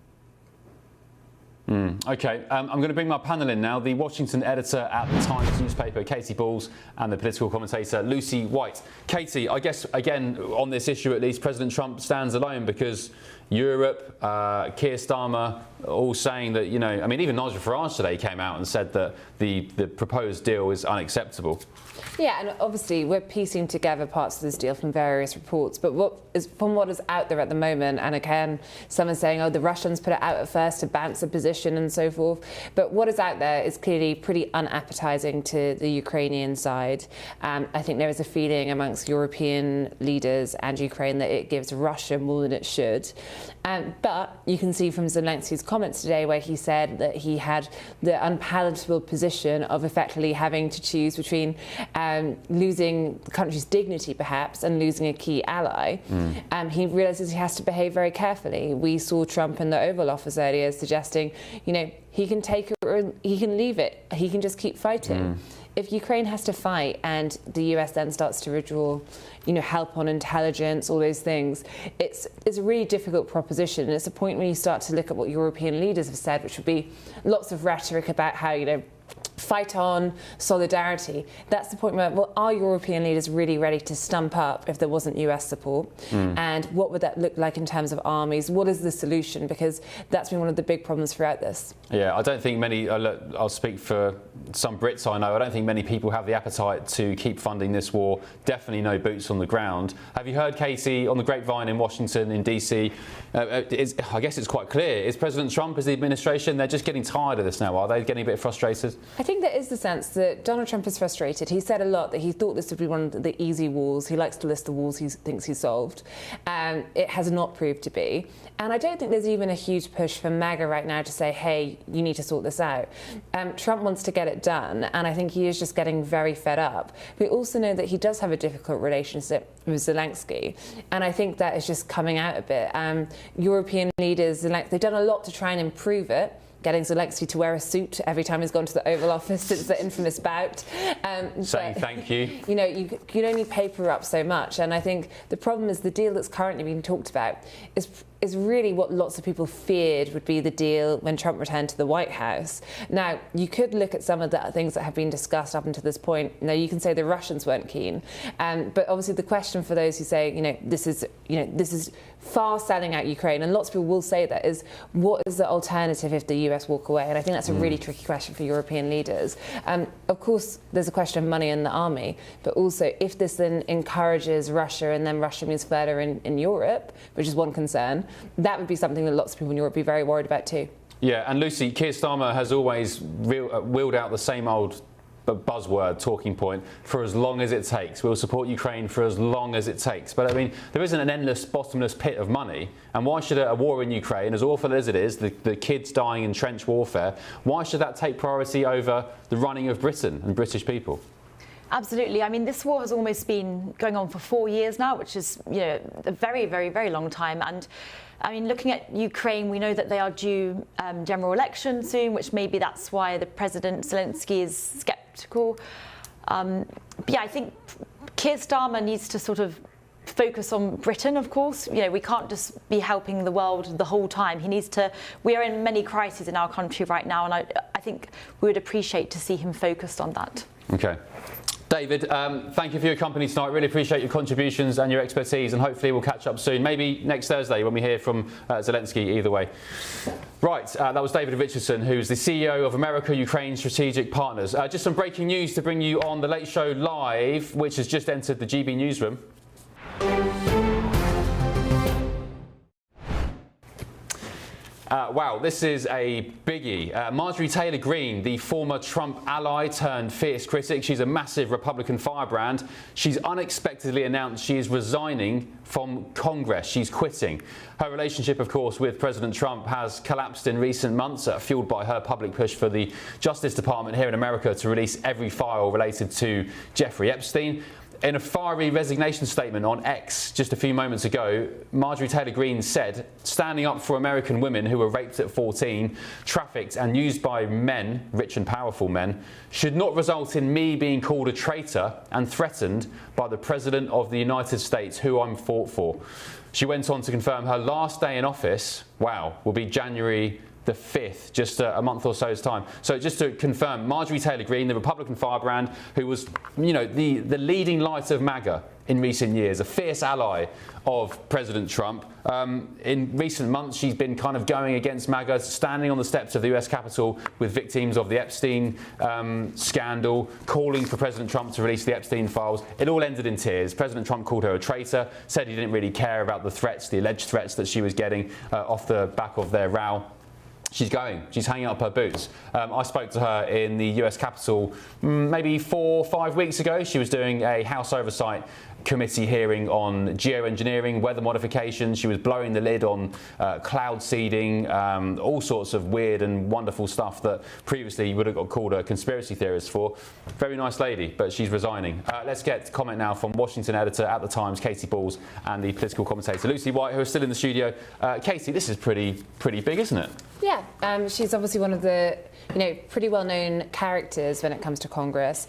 OK, I'm going to bring my panel in now. The Washington editor at the Times newspaper, Katy Balls, and the political commentator, Lucy White. Katy, I guess, again, on this issue at least, President Trump stands alone because Europe, Keir Starmer, all saying that, you know, I mean, even Nigel Farage today came out and said that the proposed deal is unacceptable. Yeah, and obviously we're piecing together parts of this deal from various reports, but from what is out there at the moment, and again, some are saying, oh, the Russians put it out at first to bounce a position and so forth, but what is out there is clearly pretty unappetizing to the Ukrainian side. I think there is a feeling amongst European leaders and Ukraine that it gives Russia more than it should. But you can see from Zelensky's comments today where he said that he had the unpalatable position of effectively having to choose between losing the country's dignity, perhaps, and losing a key ally. He realises he has to behave very carefully. We saw Trump in the Oval Office earlier suggesting, you know, he can take it or he can leave it. He can just keep fighting. If Ukraine has to fight and the US then starts to withdraw, you know, help on intelligence, all those things, it's a really difficult proposition. And it's a point when you start to look at what European leaders have said, which would be lots of rhetoric about how, you know, fight on, solidarity. That's the point where, well, are European leaders really ready to stump up if there wasn't US support? And what would that look like in terms of armies? What is the solution? Because that's been one of the big problems throughout this. Yeah, I don't think many, I'll speak for some Brits I know, I don't think many people have the appetite to keep funding this war. Definitely no boots on the ground. Have you heard, Katy, on the grapevine in Washington, in DC, I guess it's quite clear, is President Trump, is the administration, they're just getting tired of this now, are they? Getting a bit frustrated? I think there is the sense that Donald Trump is frustrated. He said a lot that he thought this would be one of the easy wars. He likes to list the wars he thinks he solved. It has not proved to be. And I don't think there's even a huge push for MAGA right now to say, hey, you need to sort this out. Trump wants to get it done, and I think he is just getting very fed up. We also know that he does have a difficult relationship with Zelensky, and I think that is just coming out a bit. European leaders, they've done a lot to try and improve it, getting Zelensky to wear a suit every time he's gone to the Oval Office since the infamous bout. Saying thank you. You know, you can only paper up so much, and I think the problem is the deal that's currently being talked about is really what lots of people feared would be the deal when Trump returned to the White House. Now, you could look at some of the things that have been discussed up until this point. Now, you can say the Russians weren't keen, but obviously the question for those who say, this is far selling out Ukraine, and lots of people will say that, is what is the alternative if the US walk away? And I think that's a really tricky question for European leaders. Of course, there's a question of money in the army, but also if this then encourages Russia and then Russia moves further in Europe, which is one concern, that would be something that lots of people in Europe would be very worried about too. Yeah, and Lucy, Keir Starmer has always wheeled out the same old buzzword talking point, for as long as it takes. We'll support Ukraine for as long as it takes. But I mean, there isn't an endless, bottomless pit of money. And why should a war in Ukraine, as awful as it is, the kids dying in trench warfare, why should that take priority over the running of Britain and British people? Absolutely. I mean, this war has almost been going on for 4 years now, which is, a very, very, very long time. And I mean, looking at Ukraine, we know that they are due general election soon, which maybe that's why the President Zelensky is sceptical. But yeah, I think Keir Starmer needs to sort of focus on Britain, of course. We can't just be helping the world the whole time. He needs to. We are in many crises in our country right now, and I think we would appreciate to see him focused on that. Okay. David, thank you for your company tonight. Really appreciate your contributions and your expertise, and hopefully we'll catch up soon. Maybe next Thursday when we hear from Zelensky, either way. Right, that was David Richardson, who's the CEO of America-Ukraine Strategic Partners. Just some breaking news to bring you on The Late Show Live, which has just entered the GB newsroom. Wow, this is a biggie. Marjorie Taylor Greene, the former Trump ally turned fierce critic, she's a massive Republican firebrand. She's unexpectedly announced she is resigning from Congress. She's quitting. Her relationship, of course, with President Trump has collapsed in recent months, fueled by her public push for the Justice Department here in America to release every file related to Jeffrey Epstein. In a fiery resignation statement on X just a few moments ago, Marjorie Taylor Greene said, standing up for American women who were raped at 14, trafficked and used by men, rich and powerful men, should not result in me being called a traitor and threatened by the President of the United States, who I'm fought for. She went on to confirm her last day in office, will be January the 5th, just a month or so's time. So just to confirm, Marjorie Taylor Greene, the Republican firebrand, who was, the leading light of MAGA in recent years, a fierce ally of President Trump. In recent months, she's been kind of going against MAGA, standing on the steps of the US Capitol with victims of the Epstein scandal, calling for President Trump to release the Epstein files. It all ended in tears. President Trump called her a traitor, said he didn't really care about the threats, the alleged threats that she was getting off the back of their row. She's going. She's hanging up her boots. I spoke to her in the US Capitol maybe 4 or 5 weeks ago. She was doing a House Oversight Committee hearing on geoengineering, weather modification. She was blowing the lid on cloud seeding, all sorts of weird and wonderful stuff that previously you would have got called a conspiracy theorist for. Very nice lady, but she's resigning. Let's get comment now from Washington editor at The Times, Katy Balls, and the political commentator Lucy White, who are still in the studio. Katy, this is pretty big, isn't it? Yeah, she's obviously one of the pretty well-known characters when it comes to Congress,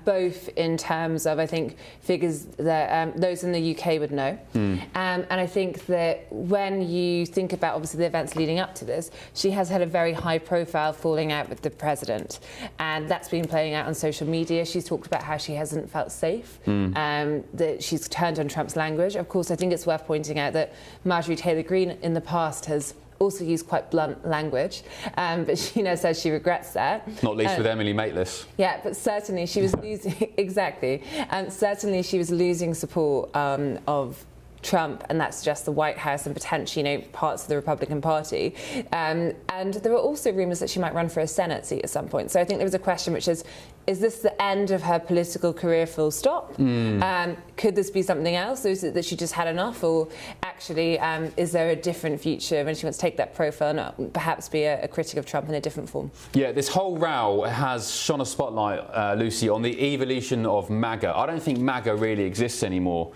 both in terms of, I think, figures that those in the UK would know. And I think that when you think about, obviously, the events leading up to this, she has had a very high-profile falling out with the president. And that's been playing out on social media. She's talked about how she hasn't felt safe, that she's turned on Trump's language. Of course, I think it's worth pointing out that Marjorie Taylor Greene in the past has also used quite blunt language, but she says she regrets that. Not least with Emily Maitlis. Yeah, but certainly she was losing, exactly, and certainly she was losing support of Trump, and that's just the White House and potentially, parts of the Republican Party. And there were also rumours that she might run for a Senate seat at some point. So I think there was a question which is this the end of her political career full stop? Could this be something else? Or is it that she just had enough? Or actually, is there a different future when she wants to take that profile and perhaps be a critic of Trump in a different form? Yeah, this whole row has shone a spotlight, Lucy, on the evolution of MAGA. I don't think MAGA really exists anymore.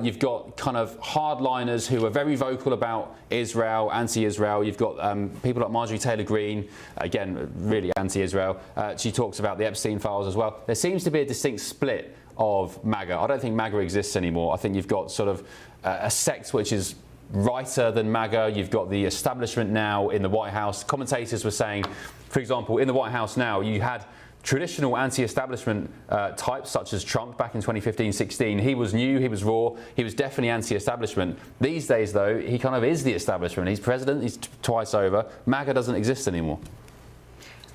You've got kind of hardliners who are very vocal about Israel, anti-Israel. You've got people like Marjorie Taylor Greene, again, really anti-Israel. She talks about the Epstein files as well. There seems to be a distinct split of MAGA. I don't think MAGA exists anymore. I think you've got sort of a sect which is righter than MAGA. You've got the establishment now in the White House. Commentators were saying, for example, in the White House now, you had traditional anti-establishment types such as Trump back in 2015-16. He was new, he was raw, he was definitely anti-establishment. These days, though, he kind of is the establishment. He's president, he's twice over. MAGA doesn't exist anymore.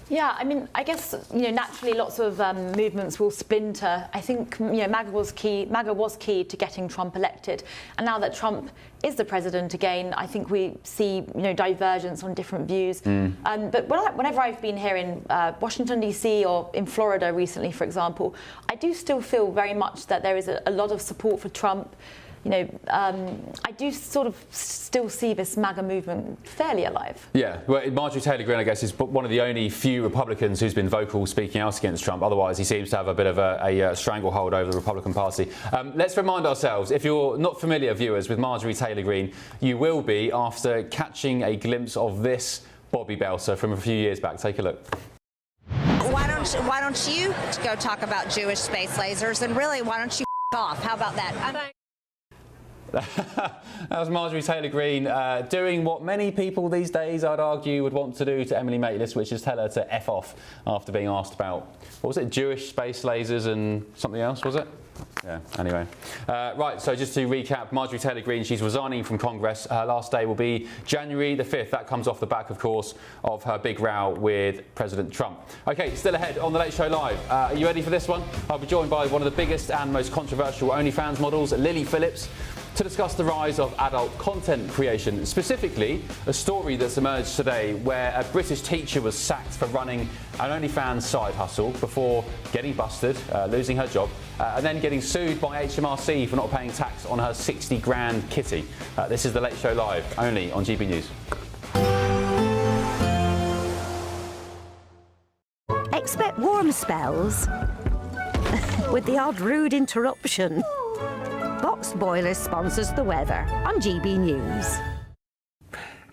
Yeah, I mean, I guess, naturally lots of movements will splinter. I think, MAGA was key to getting Trump elected. And now that Trump is the president again, I think we see, divergence on different views. But whenever I've been here in Washington, D.C. or in Florida recently, for example, I do still feel very much that there is a lot of support for Trump. I do sort of still see this MAGA movement fairly alive. Yeah, well, Marjorie Taylor Greene, I guess, is one of the only few Republicans who's been vocal speaking out against Trump. Otherwise, he seems to have a bit of a stranglehold over the Republican Party. Let's remind ourselves, if you're not familiar, viewers, with Marjorie Taylor Greene, you will be after catching a glimpse of this Bobby Belter from a few years back. Take a look. Why don't you go talk about Jewish space lasers, and really, why don't you off? How about that? That was Marjorie Taylor Greene doing what many people these days, I'd argue, would want to do to Emily Maitlis, which is tell her to F off after being asked about, what was it, Jewish space lasers and something else, was it? Yeah, anyway. Right, so just to recap, Marjorie Taylor Greene, she's resigning from Congress. Her last day will be January the 5th. That comes off the back, of course, of her big row with President Trump. OK, still ahead on The Late Show Live. Are you ready for this one? I'll be joined by one of the biggest and most controversial OnlyFans models, Lily Phillips, to discuss the rise of adult content creation, specifically a story that's emerged today where a British teacher was sacked for running an OnlyFans side hustle before getting busted, losing her job, and then getting sued by HMRC for not paying tax on her 60 grand kitty. This is The Late Show Live, only on GB News. Expect warm spells. with the odd rude interruption. Box Boilers sponsors the weather on GB News.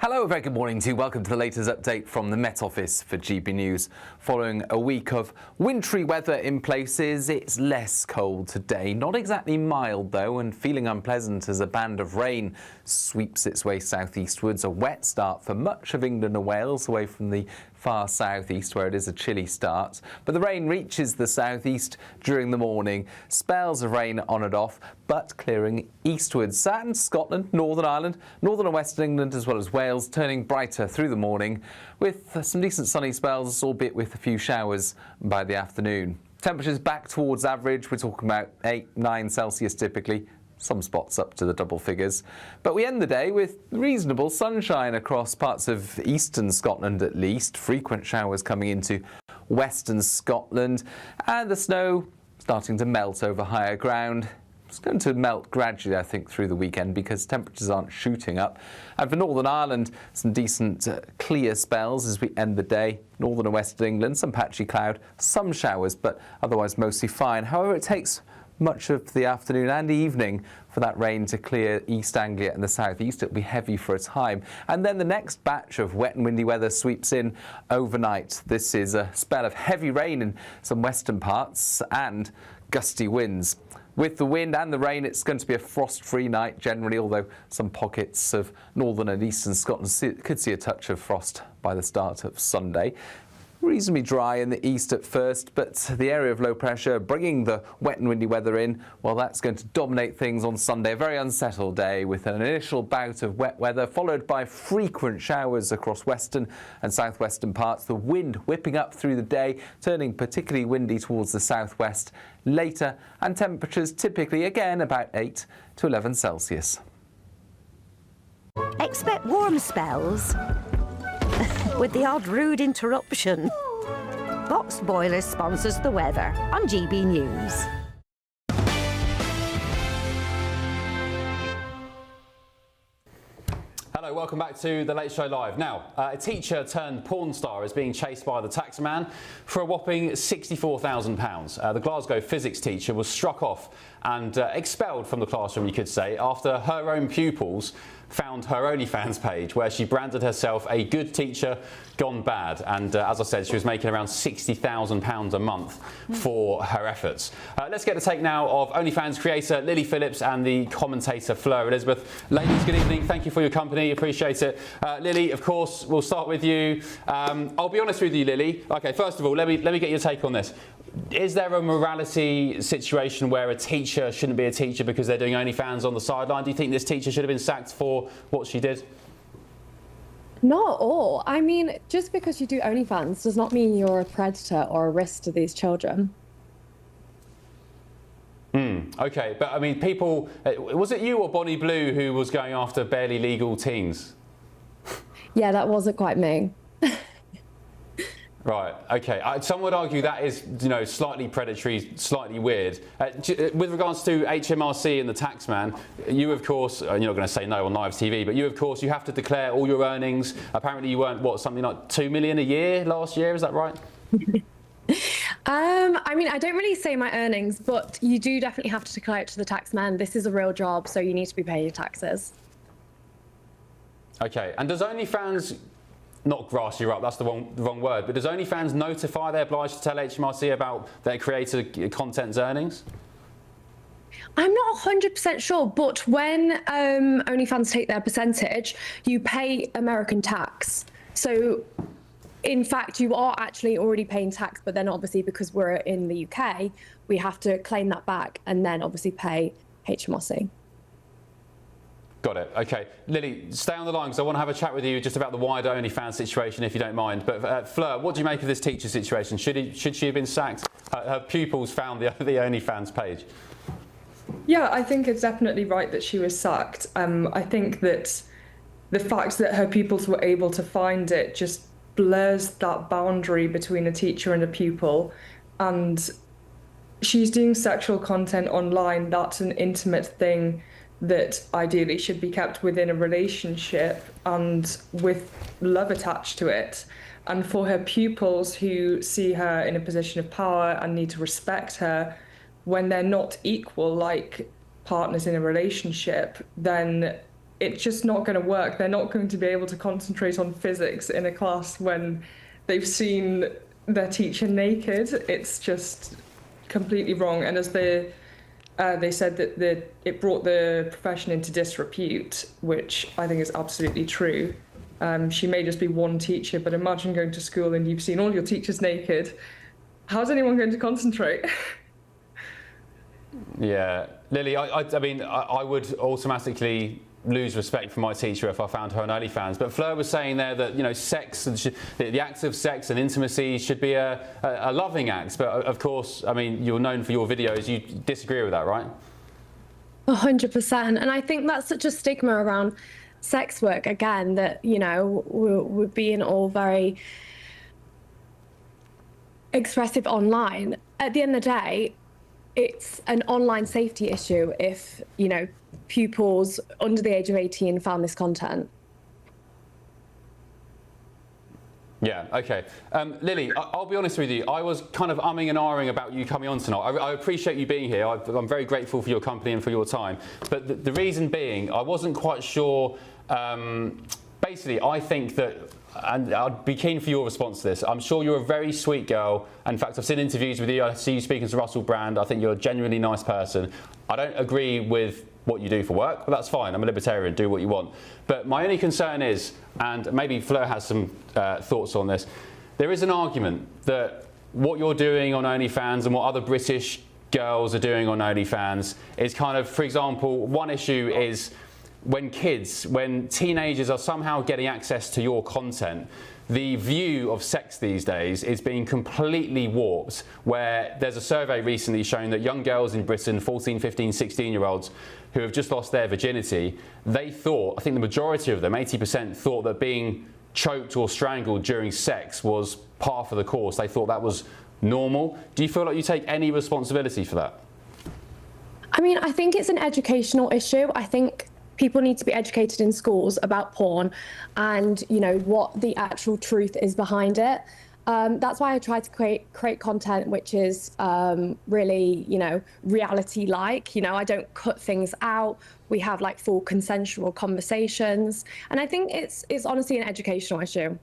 Hello, a very good morning to you. Welcome to the latest update from the Met Office for GB News. Following a week of wintry weather in places, it's less cold today. Not exactly mild, though, and feeling unpleasant as a band of rain sweeps its way southeastwards. A wet start for much of England and Wales, away from the far southeast where it is a chilly start. But the rain reaches the southeast during the morning. Spells of rain on and off, but clearing eastwards. And Scotland, Northern Ireland, Northern and Western England, as well as Wales, turning brighter through the morning with some decent sunny spells, albeit with a few showers by the afternoon. Temperatures back towards average. We're talking about 8-9 Celsius typically. Some spots up to the double figures. But we end the day with reasonable sunshine across parts of eastern Scotland at least. Frequent showers coming into western Scotland. And the snow starting to melt over higher ground. It's going to melt gradually, I think, through the weekend because temperatures aren't shooting up. And for Northern Ireland, some decent clear spells as we end the day. Northern and Western England, some patchy cloud, some showers, but otherwise mostly fine. However, it takes much of the afternoon and evening for that rain to clear East Anglia and the southeast. It'll be heavy for a time. And then the next batch of wet and windy weather sweeps in overnight. This is a spell of heavy rain in some western parts and gusty winds. With the wind and the rain, it's going to be a frost-free night generally, although some pockets of northern and eastern Scotland could see a touch of frost by the start of Sunday. Reasonably dry in the east at first, but the area of low pressure bringing the wet and windy weather in, well, that's going to dominate things on Sunday. A very unsettled day with an initial bout of wet weather followed by frequent showers across western and southwestern parts. The wind whipping up through the day, turning particularly windy towards the southwest later, and temperatures typically again about 8 to 11 Celsius. Expect warm spells with the odd rude interruption. Box Boilers sponsors the weather on GB News. Hello, welcome back to The Late Show Live. Now, a teacher turned porn star is being chased by the taxman for a whopping £64,000. The Glasgow physics teacher was struck off and expelled from the classroom, you could say, after her own pupils found her OnlyFans page where she branded herself a good teacher gone bad. And as I said, she was making around £60,000 a month for her efforts. Let's get the take now of OnlyFans creator Lily Phillips and the commentator Fleur Elizabeth. Ladies, good evening. Thank you for your company. Appreciate it. Lily, of course, we'll start with you. I'll be honest with you, Lily. Okay, first of all, let me get your take on this. Is there a morality situation where a teacher shouldn't be a teacher because they're doing OnlyFans on the sideline? Do you think this teacher should have been sacked for what she did? Not at all. I mean, just because you do OnlyFans does not mean you're a predator or a risk to these children. Okay, but I mean, people, was it you or Bonnie Blue who was going after barely legal teens? Yeah, that wasn't quite me. Right, okay. Some would argue that is, slightly predatory, slightly weird. With regards to HMRC and the taxman, you, of course, you're not going to say no on live TV, but you, of course, you have to declare all your earnings. Apparently you earned, something like $2 million a year last year, is that right? I mean, I don't really say my earnings, but you do definitely have to declare it to the taxman. This is a real job, so you need to be paying your taxes. Okay, and does OnlyFans... not grass you up, that's the wrong word, but does OnlyFans notify they're obliged to tell HMRC about their creator content's earnings? I'm not 100% sure, but when OnlyFans take their percentage, you pay American tax. So, in fact, you are actually already paying tax, but then obviously because we're in the UK, we have to claim that back and then obviously pay HMRC. Got it. Okay. Lily, stay on the line because I want to have a chat with you just about the wider OnlyFans situation, if you don't mind. But Fleur, what do you make of this teacher situation? Should she have been sacked? Her pupils found the OnlyFans page. Yeah, I think it's definitely right that she was sacked. I think that the fact that her pupils were able to find it just blurs that boundary between a teacher and a pupil. And she's doing sexual content online. That's an intimate thing that ideally should be kept within a relationship and with love attached to it. And for her pupils who see her in a position of power and need to respect her, when they're not equal, like partners in a relationship, then it's just not going to work. They're not going to be able to concentrate on physics in a class when they've seen their teacher naked. It's just completely wrong. And as they said that it brought the profession into disrepute, which I think is absolutely true. She may just be one teacher, but imagine going to school and you've seen all your teachers naked. How's anyone going to concentrate? Yeah, Lily, I mean, I would automatically lose respect for my teacher if I found her on OnlyFans. But Fleur was saying there that, you know, sex and the act of sex and intimacy should be a loving act. But of course, I mean, you're known for your videos. You disagree with that, right? 100%. And I think that's such a stigma around sex work, again, that, you know, we're being all very expressive online. At the end of the day, it's an online safety issue if, you know, pupils under the age of 18 found this content. Yeah, okay. Lily, I'll be honest with you. I was kind of umming and ahhing about you coming on tonight. I appreciate you being here. I'm very grateful for your company and for your time. But the reason being, I wasn't quite sure. Basically, I think that, and I'd be keen for your response to this. I'm sure you're a very sweet girl. In fact, I've seen interviews with you. I see you speaking to Russell Brand. I think you're a genuinely nice person. I don't agree with what you do for work, but that's fine. I'm a libertarian, do what you want. But my only concern is, and maybe Fleur has some thoughts on this, there is an argument that what you're doing on OnlyFans and what other British girls are doing on OnlyFans is kind of, for example, one issue is when teenagers are somehow getting access to your content, the view of sex these days is being completely warped, where there's a survey recently showing that young girls in Britain, 14, 15, 16-year-olds, who have just lost their virginity, they thought, I think the majority of them, 80%, thought that being choked or strangled during sex was par for the course. They thought that was normal. Do you feel like you take any responsibility for that? I mean, I think it's an educational issue. I think people need to be educated in schools about porn and, you know, what the actual truth is behind it. That's why I try to create content which is really, you know, reality-like. You know, I don't cut things out. We have like full consensual conversations, and I think it's honestly an educational issue.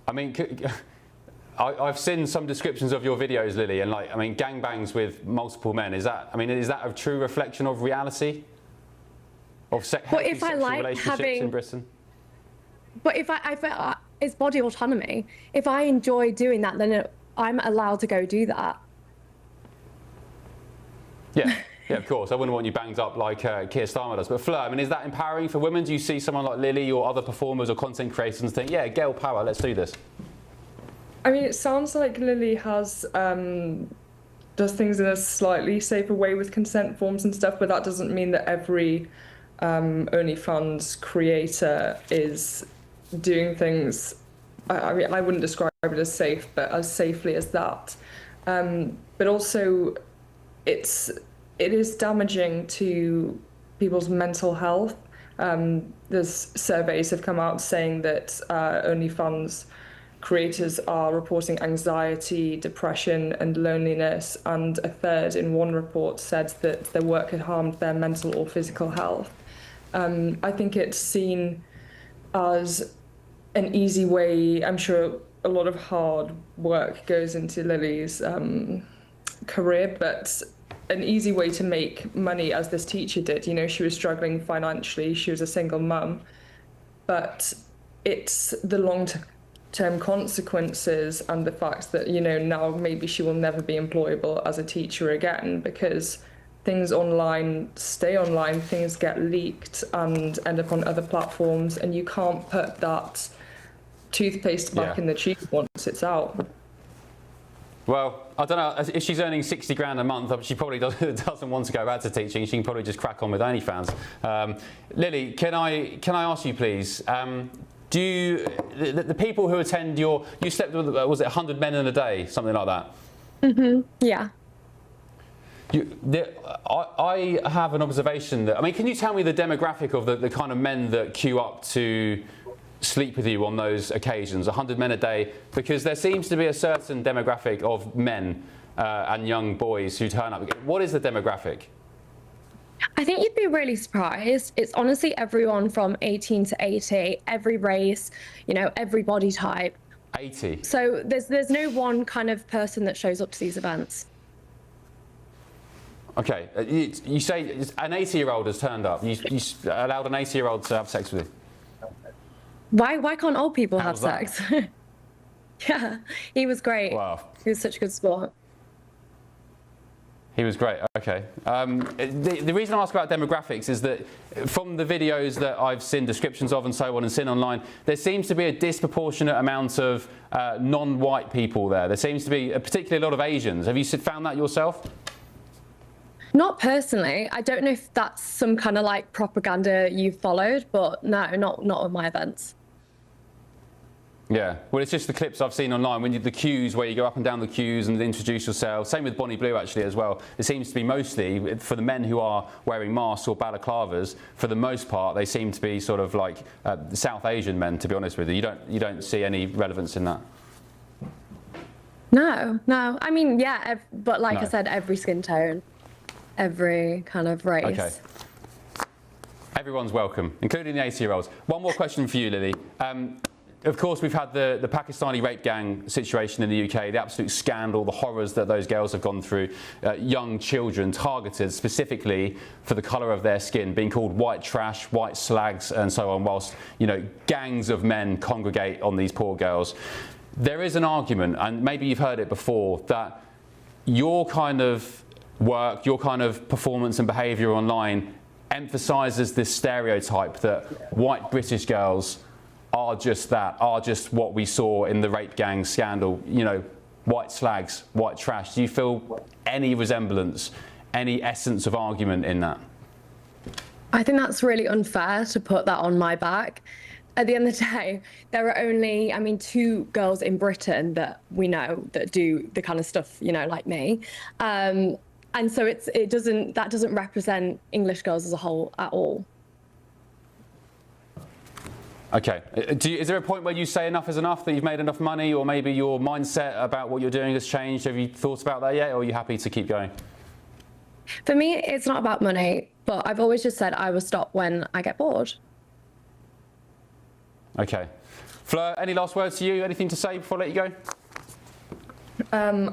I mean, I've seen some descriptions of your videos, Lily, and like, I mean, gangbangs with multiple men. Is that a true reflection of reality? Of healthy sexual relationships in Britain? But if it's body autonomy. If I enjoy doing that, then I'm allowed to go do that. Yeah, yeah, of course. I wouldn't want you banged up like Keir Starmer does. But Fleur, I mean, is that empowering for women? Do you see someone like Lily or other performers or content creators and think, yeah, girl power, let's do this? I mean, it sounds like Lily has does things in a slightly safer way with consent forms and stuff, but that doesn't mean that every OnlyFans creator is doing things. I mean, I wouldn't describe it as safe, but as safely as that. But also, it is damaging to people's mental health. There's surveys have come out saying that OnlyFans creators are reporting anxiety, depression, and loneliness, and a third in one report said that their work had harmed their mental or physical health. I think it's seen as an easy way. I'm sure a lot of hard work goes into Lily's career, but an easy way to make money, as this teacher did. You know, she was struggling financially, she was a single mum, but it's the long-term consequences and the fact that, you know, now maybe she will never be employable as a teacher again, because things online stay online, things get leaked and end up on other platforms, and you can't put that toothpaste back in the tube once it's out. Well, I don't know, if she's earning 60 grand a month, she probably doesn't want to go back to teaching. She can probably just crack on with OnlyFans. Lily, can I ask you, please, do you, the people who attend you slept with, was it 100 men in a day, something like that? Mm-hmm, yeah. I have an observation that, I mean, can you tell me the demographic of the kind of men that queue up to sleep with you on those occasions, 100 men a day? Because there seems to be a certain demographic of men and young boys who turn up. What is the demographic? I think you'd be really surprised. It's honestly everyone from 18 to 80, every race, you know, every body type. 80. So there's no one kind of person that shows up to these events. Okay, you say an 80-year-old has turned up. You allowed an 80-year-old to have sex with you? Why can't old people have that? sex? Yeah, he was great. Wow. He was such a good sport. He was great, okay. The reason I ask about demographics is that from the videos that I've seen descriptions of and so on and seen online, there seems to be a disproportionate amount of non-white people there. There seems to be particularly a lot of Asians. Have you found that yourself? Not personally. I don't know if that's some kind of like propaganda you've followed, but no, not at my events. Yeah, well, it's just the clips I've seen online, when the queues, where you go up and down the queues and introduce yourself. Same with Bonnie Blue, actually, as well. It seems to be mostly, for the men who are wearing masks or balaclavas, for the most part, they seem to be sort of like South Asian men, to be honest with you. You don't see any relevance in that? No. I mean, yeah, but like No. I said, every skin tone, every kind of race. Okay. Everyone's welcome, including the 80-year-olds. One more question for you, Lily. Of course, we've had the Pakistani rape gang situation in the UK, the absolute scandal, the horrors that those girls have gone through, young children targeted specifically for the colour of their skin, being called white trash, white slags and so on, whilst, you know, gangs of men congregate on these poor girls. There is an argument, and maybe you've heard it before, that your kind of work, your kind of performance and behaviour online emphasises this stereotype that white British girls are just that, are just what we saw in the rape gang scandal, you know, white slags, white trash. Do you feel any resemblance, any essence of argument in that? I think that's really unfair to put that on my back. At the end of the day, there are only, 2 girls in Britain that we know that do the kind of stuff, you know, like me. And so that doesn't represent English girls as a whole at all. Okay. Is there a point where you say enough is enough, that you've made enough money, or maybe your mindset about what you're doing has changed? Have you thought about that yet, or are you happy to keep going? For me, it's not about money, but I've always just said I will stop when I get bored. Okay. Fleur, any last words to you? Anything to say before I let you go?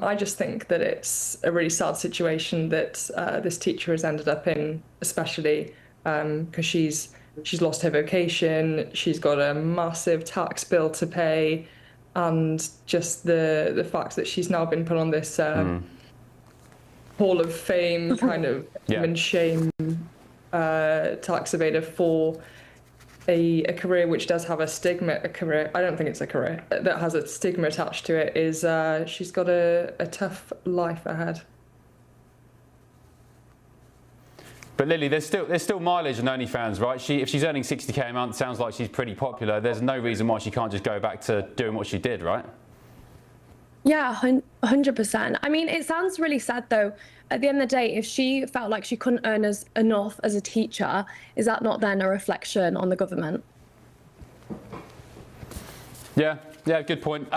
I just think that it's a really sad situation that this teacher has ended up in, especially because she's lost her vocation, she's got a massive tax bill to pay, and just the fact that she's now been put on this Hall of Fame kind of and shame tax evader for a career which does have a stigma, I don't think it's a career, that has a stigma attached to it, is she's got a tough life ahead. But Lily, there's still mileage in OnlyFans, right? If she's earning 60k a month, sounds like she's pretty popular. There's no reason why she can't just go back to doing what she did, right? Yeah, 100%. I mean, it sounds really sad though. At the end of the day, if she felt like she couldn't earn enough as a teacher, is that not then a reflection on the government? Yeah, good point.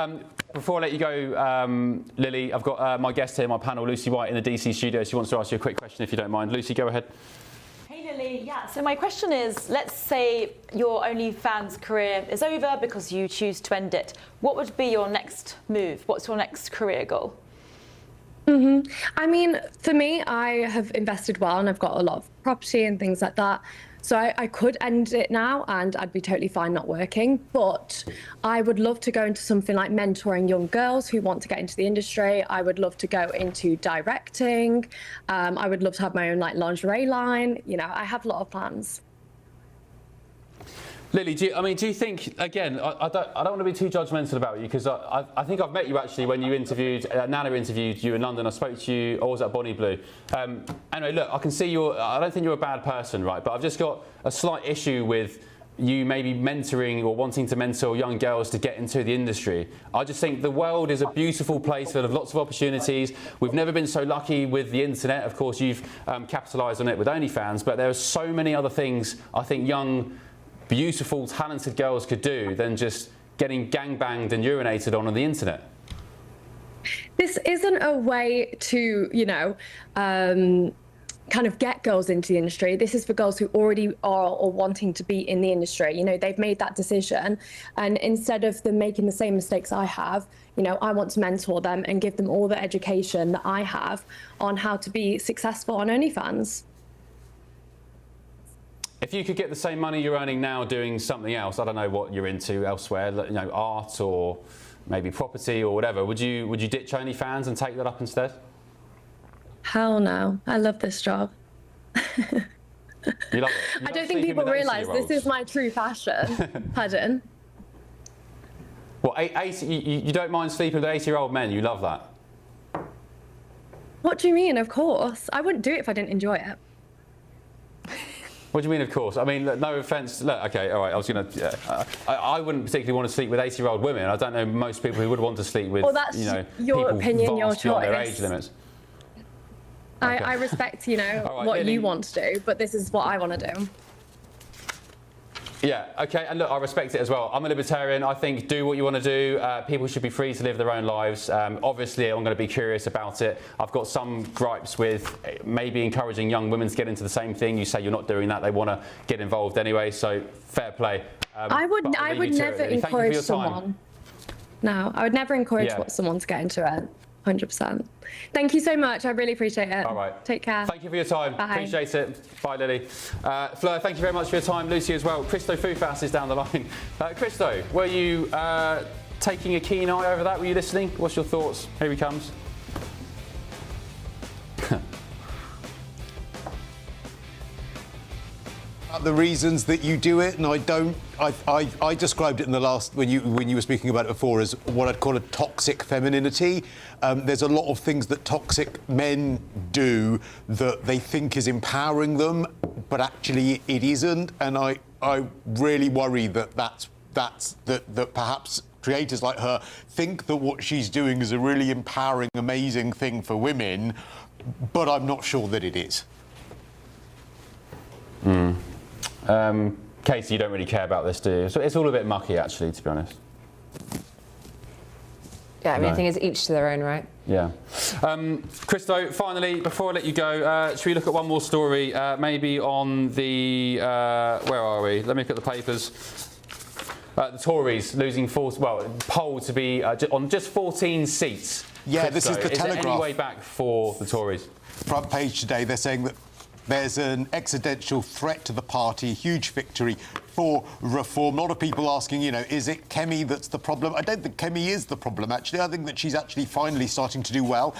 Before I let you go, Lily, I've got my guest here, my panel, Lucy White, in the DC studio. She wants to ask you a quick question, if you don't mind. Lucy, go ahead. Hey Lily, yeah, so my question is, let's say your OnlyFans career is over because you choose to end it. What would be your next move? What's your next career goal? I mean, for me, I have invested well and I've got a lot of property and things like that. So I could end it now and I'd be totally fine not working. But I would love to go into something like mentoring young girls who want to get into the industry. I would love to go into directing. I would love to have my own like lingerie line. You know, I have a lot of plans. Lily, do you think, again, I don't want to be too judgmental about you, because I think I've met you actually when you interviewed, Nana interviewed you in London. I spoke to you, or was that Bonnie Blue? Anyway, look, I can see I don't think you're a bad person, right? But I've just got a slight issue with you maybe mentoring or wanting to mentor young girls to get into the industry. I just think the world is a beautiful place full of lots of opportunities. We've never been so lucky with the internet. Of course, you've capitalised on it with OnlyFans, but there are so many other things I think young, beautiful, talented girls could do than just getting gangbanged and urinated on the internet. This isn't a way to, kind of get girls into the industry. This is for girls who already are or wanting to be in the industry. They've made that decision. And instead of them making the same mistakes I have, I want to mentor them and give them all the education that I have on how to be successful on OnlyFans. If you could get the same money you're earning now doing something else, I don't know what you're into elsewhere, art or maybe property or whatever, would you ditch OnlyFans and take that up instead? Hell no. I love this job. You love it? I don't think people realise this is my true passion. Pardon? Well, you don't mind sleeping with 80-year-old men? You love that? What do you mean? Of course. I wouldn't do it if I didn't enjoy it. What do you mean, of course? I mean, look, no offence. Look, okay, all right, I was going to... I wouldn't particularly want to sleep with 80-year-old women. I don't know most people who would want to sleep with, well, that's your people opinion, your vast beyond their choice. age limits. Okay. I respect, right, what Lily. you want to do, but this is what I want to do. Yeah, okay, and look, I respect it as well. I'm a libertarian. I think do what you want to do. People should be free to live their own lives. Obviously, I'm going to be curious about it. I've got some gripes with maybe encouraging young women to get into the same thing. You say you're not doing that. They want to get involved anyway, so fair play. I would never encourage someone. No, I would never encourage someone to get into it. 100%. Thank you so much. I really appreciate it. All right. Take care. Thank you for your time. Bye. Appreciate it. Bye, Lily. Fleur, thank you very much for your time. Lucy as well. Christo Fufas is down the line. Christo, were you taking a keen eye over that? Were you listening? What's your thoughts? Here he comes. The reasons that you do it, and I described it in the last when you were speaking about it before as what I'd call a toxic femininity. There's a lot of things that toxic men do that they think is empowering them, but actually it isn't. And I really worry that perhaps creators like her think that what she's doing is a really empowering, amazing thing for women, but I'm not sure that it is. Katie, you don't really care about this, do you? So it's all a bit mucky, actually, to be honest. Yeah, I mean, I think it's each to their own, right? Yeah. Christo, finally, before I let you go, should we look at one more story? Maybe on the... where are we? Let me look at the papers. The Tories losing polled to be on just 14 seats. Yeah, Christo, this is the Telegraph. Is there any way back for the Tories? Front page today, they're saying that there's an existential threat to the party, a huge victory for reform. A lot of people asking, is it Kemi that's the problem? I don't think Kemi is the problem, actually. I think that she's actually finally starting to do well.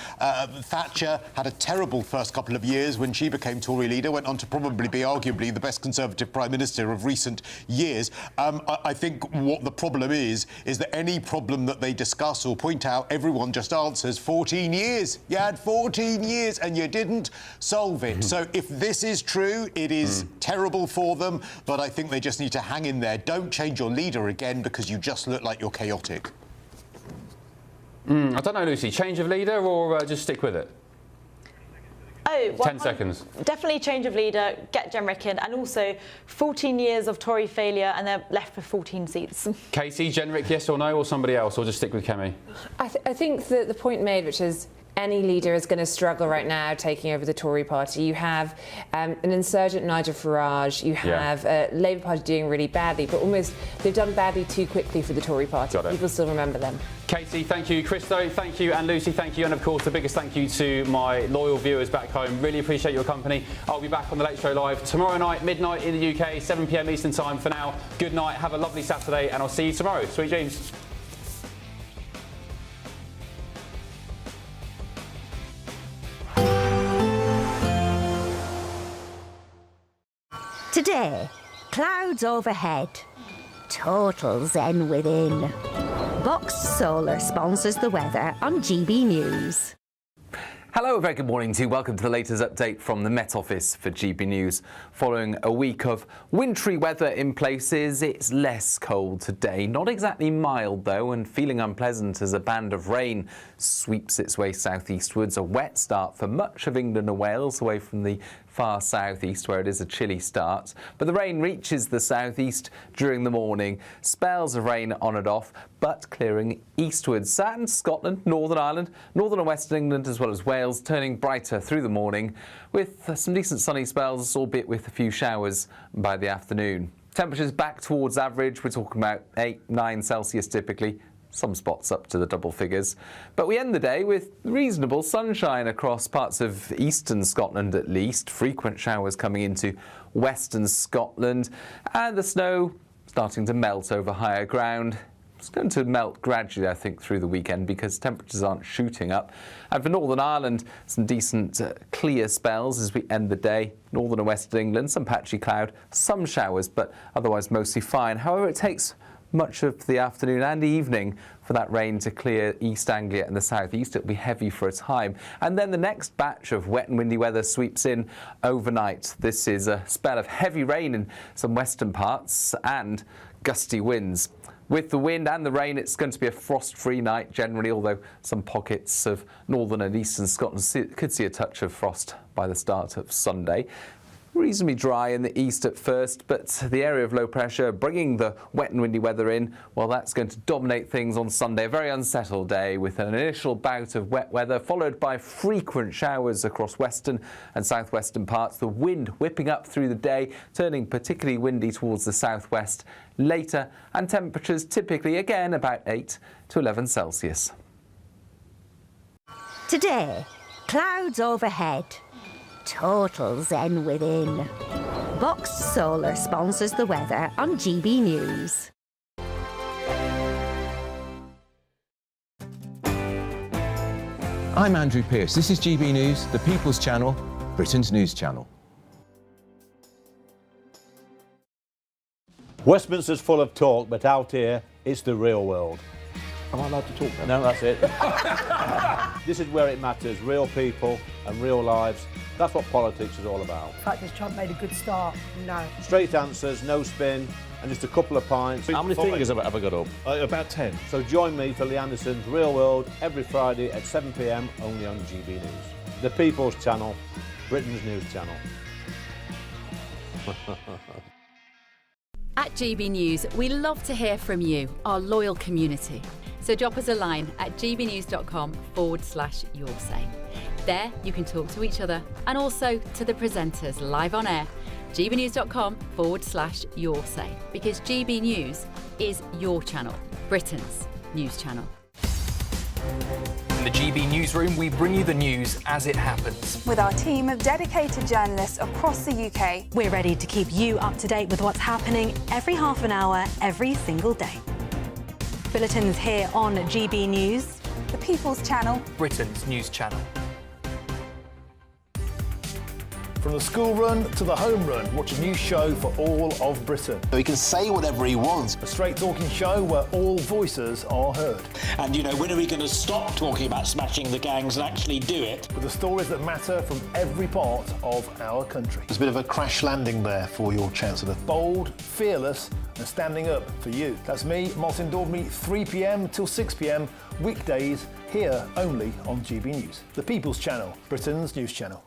Thatcher had a terrible first couple of years when she became Tory leader, went on to probably be arguably the best Conservative Prime Minister of recent years. I think what the problem is that any problem that they discuss or point out, everyone just answers 14 years. You had 14 years and you didn't solve it. So if this is true, it is terrible for them, but I think they just need to hang in there. Don't change your leader again because you just look like you're chaotic. I don't know, Lucy. Change of leader or just stick with it? 10 seconds. Definitely change of leader, get Jen Ricken, and also 14 years of Tory failure, and they're left with 14 seats. Katie, Jenrick, yes or no, or somebody else, or just stick with Kemi? I think that the point made, which is any leader is going to struggle right now taking over the Tory party. You have an insurgent Nigel Farage, you have Labour Party doing really badly, but almost they've done badly too quickly for the Tory party. People still remember them. Katie, thank you. Christo, thank you. And Lucy, thank you. And of course, the biggest thank you to my loyal viewers back home. Really appreciate your company. I'll be back on The Late Show Live tomorrow night, midnight in the UK, 7 p.m. Eastern Time. For now, good night, have a lovely Saturday, and I'll see you tomorrow. Sweet dreams. Today, clouds overhead, total zen within. Boxed Solar sponsors the weather on GB News. Hello, a very good morning to you. Welcome to the latest update from the Met Office for GB News. Following a week of wintry weather in places, it's less cold today. Not exactly mild, though, and feeling unpleasant as a band of rain sweeps its way southeastwards. A wet start for much of England and Wales, away from the far southeast where it is a chilly start. But the rain reaches the southeast during the morning. Spells of rain on and off, but clearing eastwards. And Scotland, Northern Ireland, Northern and Western England, as well as Wales, turning brighter through the morning with some decent sunny spells, albeit with a few showers by the afternoon. Temperatures back towards average. We're talking about 8-9 Celsius typically. Some spots up to the double figures. But we end the day with reasonable sunshine across parts of eastern Scotland at least. Frequent showers coming into western Scotland. And the snow starting to melt over higher ground. It's going to melt gradually, I think, through the weekend because temperatures aren't shooting up. And for Northern Ireland, some decent clear spells as we end the day. Northern and Western England, some patchy cloud, some showers, but otherwise mostly fine. However, it takes much of the afternoon and evening for that rain to clear East Anglia and the southeast. It'll be heavy for a time. And then the next batch of wet and windy weather sweeps in overnight. This is a spell of heavy rain in some western parts and gusty winds. With the wind and the rain, it's going to be a frost-free night generally, although some pockets of northern and eastern Scotland could see a touch of frost by the start of Sunday. Reasonably dry in the east at first, but the area of low pressure bringing the wet and windy weather in, well, that's going to dominate things on Sunday. A very unsettled day with an initial bout of wet weather followed by frequent showers across western and southwestern parts. The wind whipping up through the day, turning particularly windy towards the southwest later, and temperatures typically again about 8 to 11 Celsius. Today, clouds overhead. Total zen within. Boxed Solar sponsors the weather on GB News. I'm Andrew Pearce. This is GB News, the People's Channel, Britain's news channel. Westminster's full of talk, but out here, it's the real world. Am I allowed to talk then? No, that's it. This is where it matters, real people and real lives. That's what politics is all about. In fact, has Trump made a good start? No. Straight answers, no spin, and just a couple of pints. How many fingers have I got up? About 10. So join me for Lee Anderson's Real World every Friday at 7 p.m. only on GB News. The People's Channel, Britain's news channel. At GB News, we love to hear from you, our loyal community. So drop us a line at gbnews.com/yoursay. There you can talk to each other and also to the presenters live on air. gbnews.com/yoursay, because GB News is your channel, Britain's news channel. In the GB Newsroom, we bring you the news as it happens. With our team of dedicated journalists across the UK, we're ready to keep you up to date with what's happening every half an hour, every single day. Bulletins here on GB News. The People's Channel, Britain's news channel. From the school run to the home run, watch a new show for all of Britain. So he can say whatever he wants. A straight-talking show where all voices are heard. And, you know, when are we going to stop talking about smashing the gangs and actually do it? With the stories that matter from every part of our country. There's a bit of a crash landing there for your Chancellor. Bold, fearless and standing up for you. That's me, Martin Daubney, 3 p.m. till 6 p.m. weekdays here only on GB News. The People's Channel, Britain's news channel.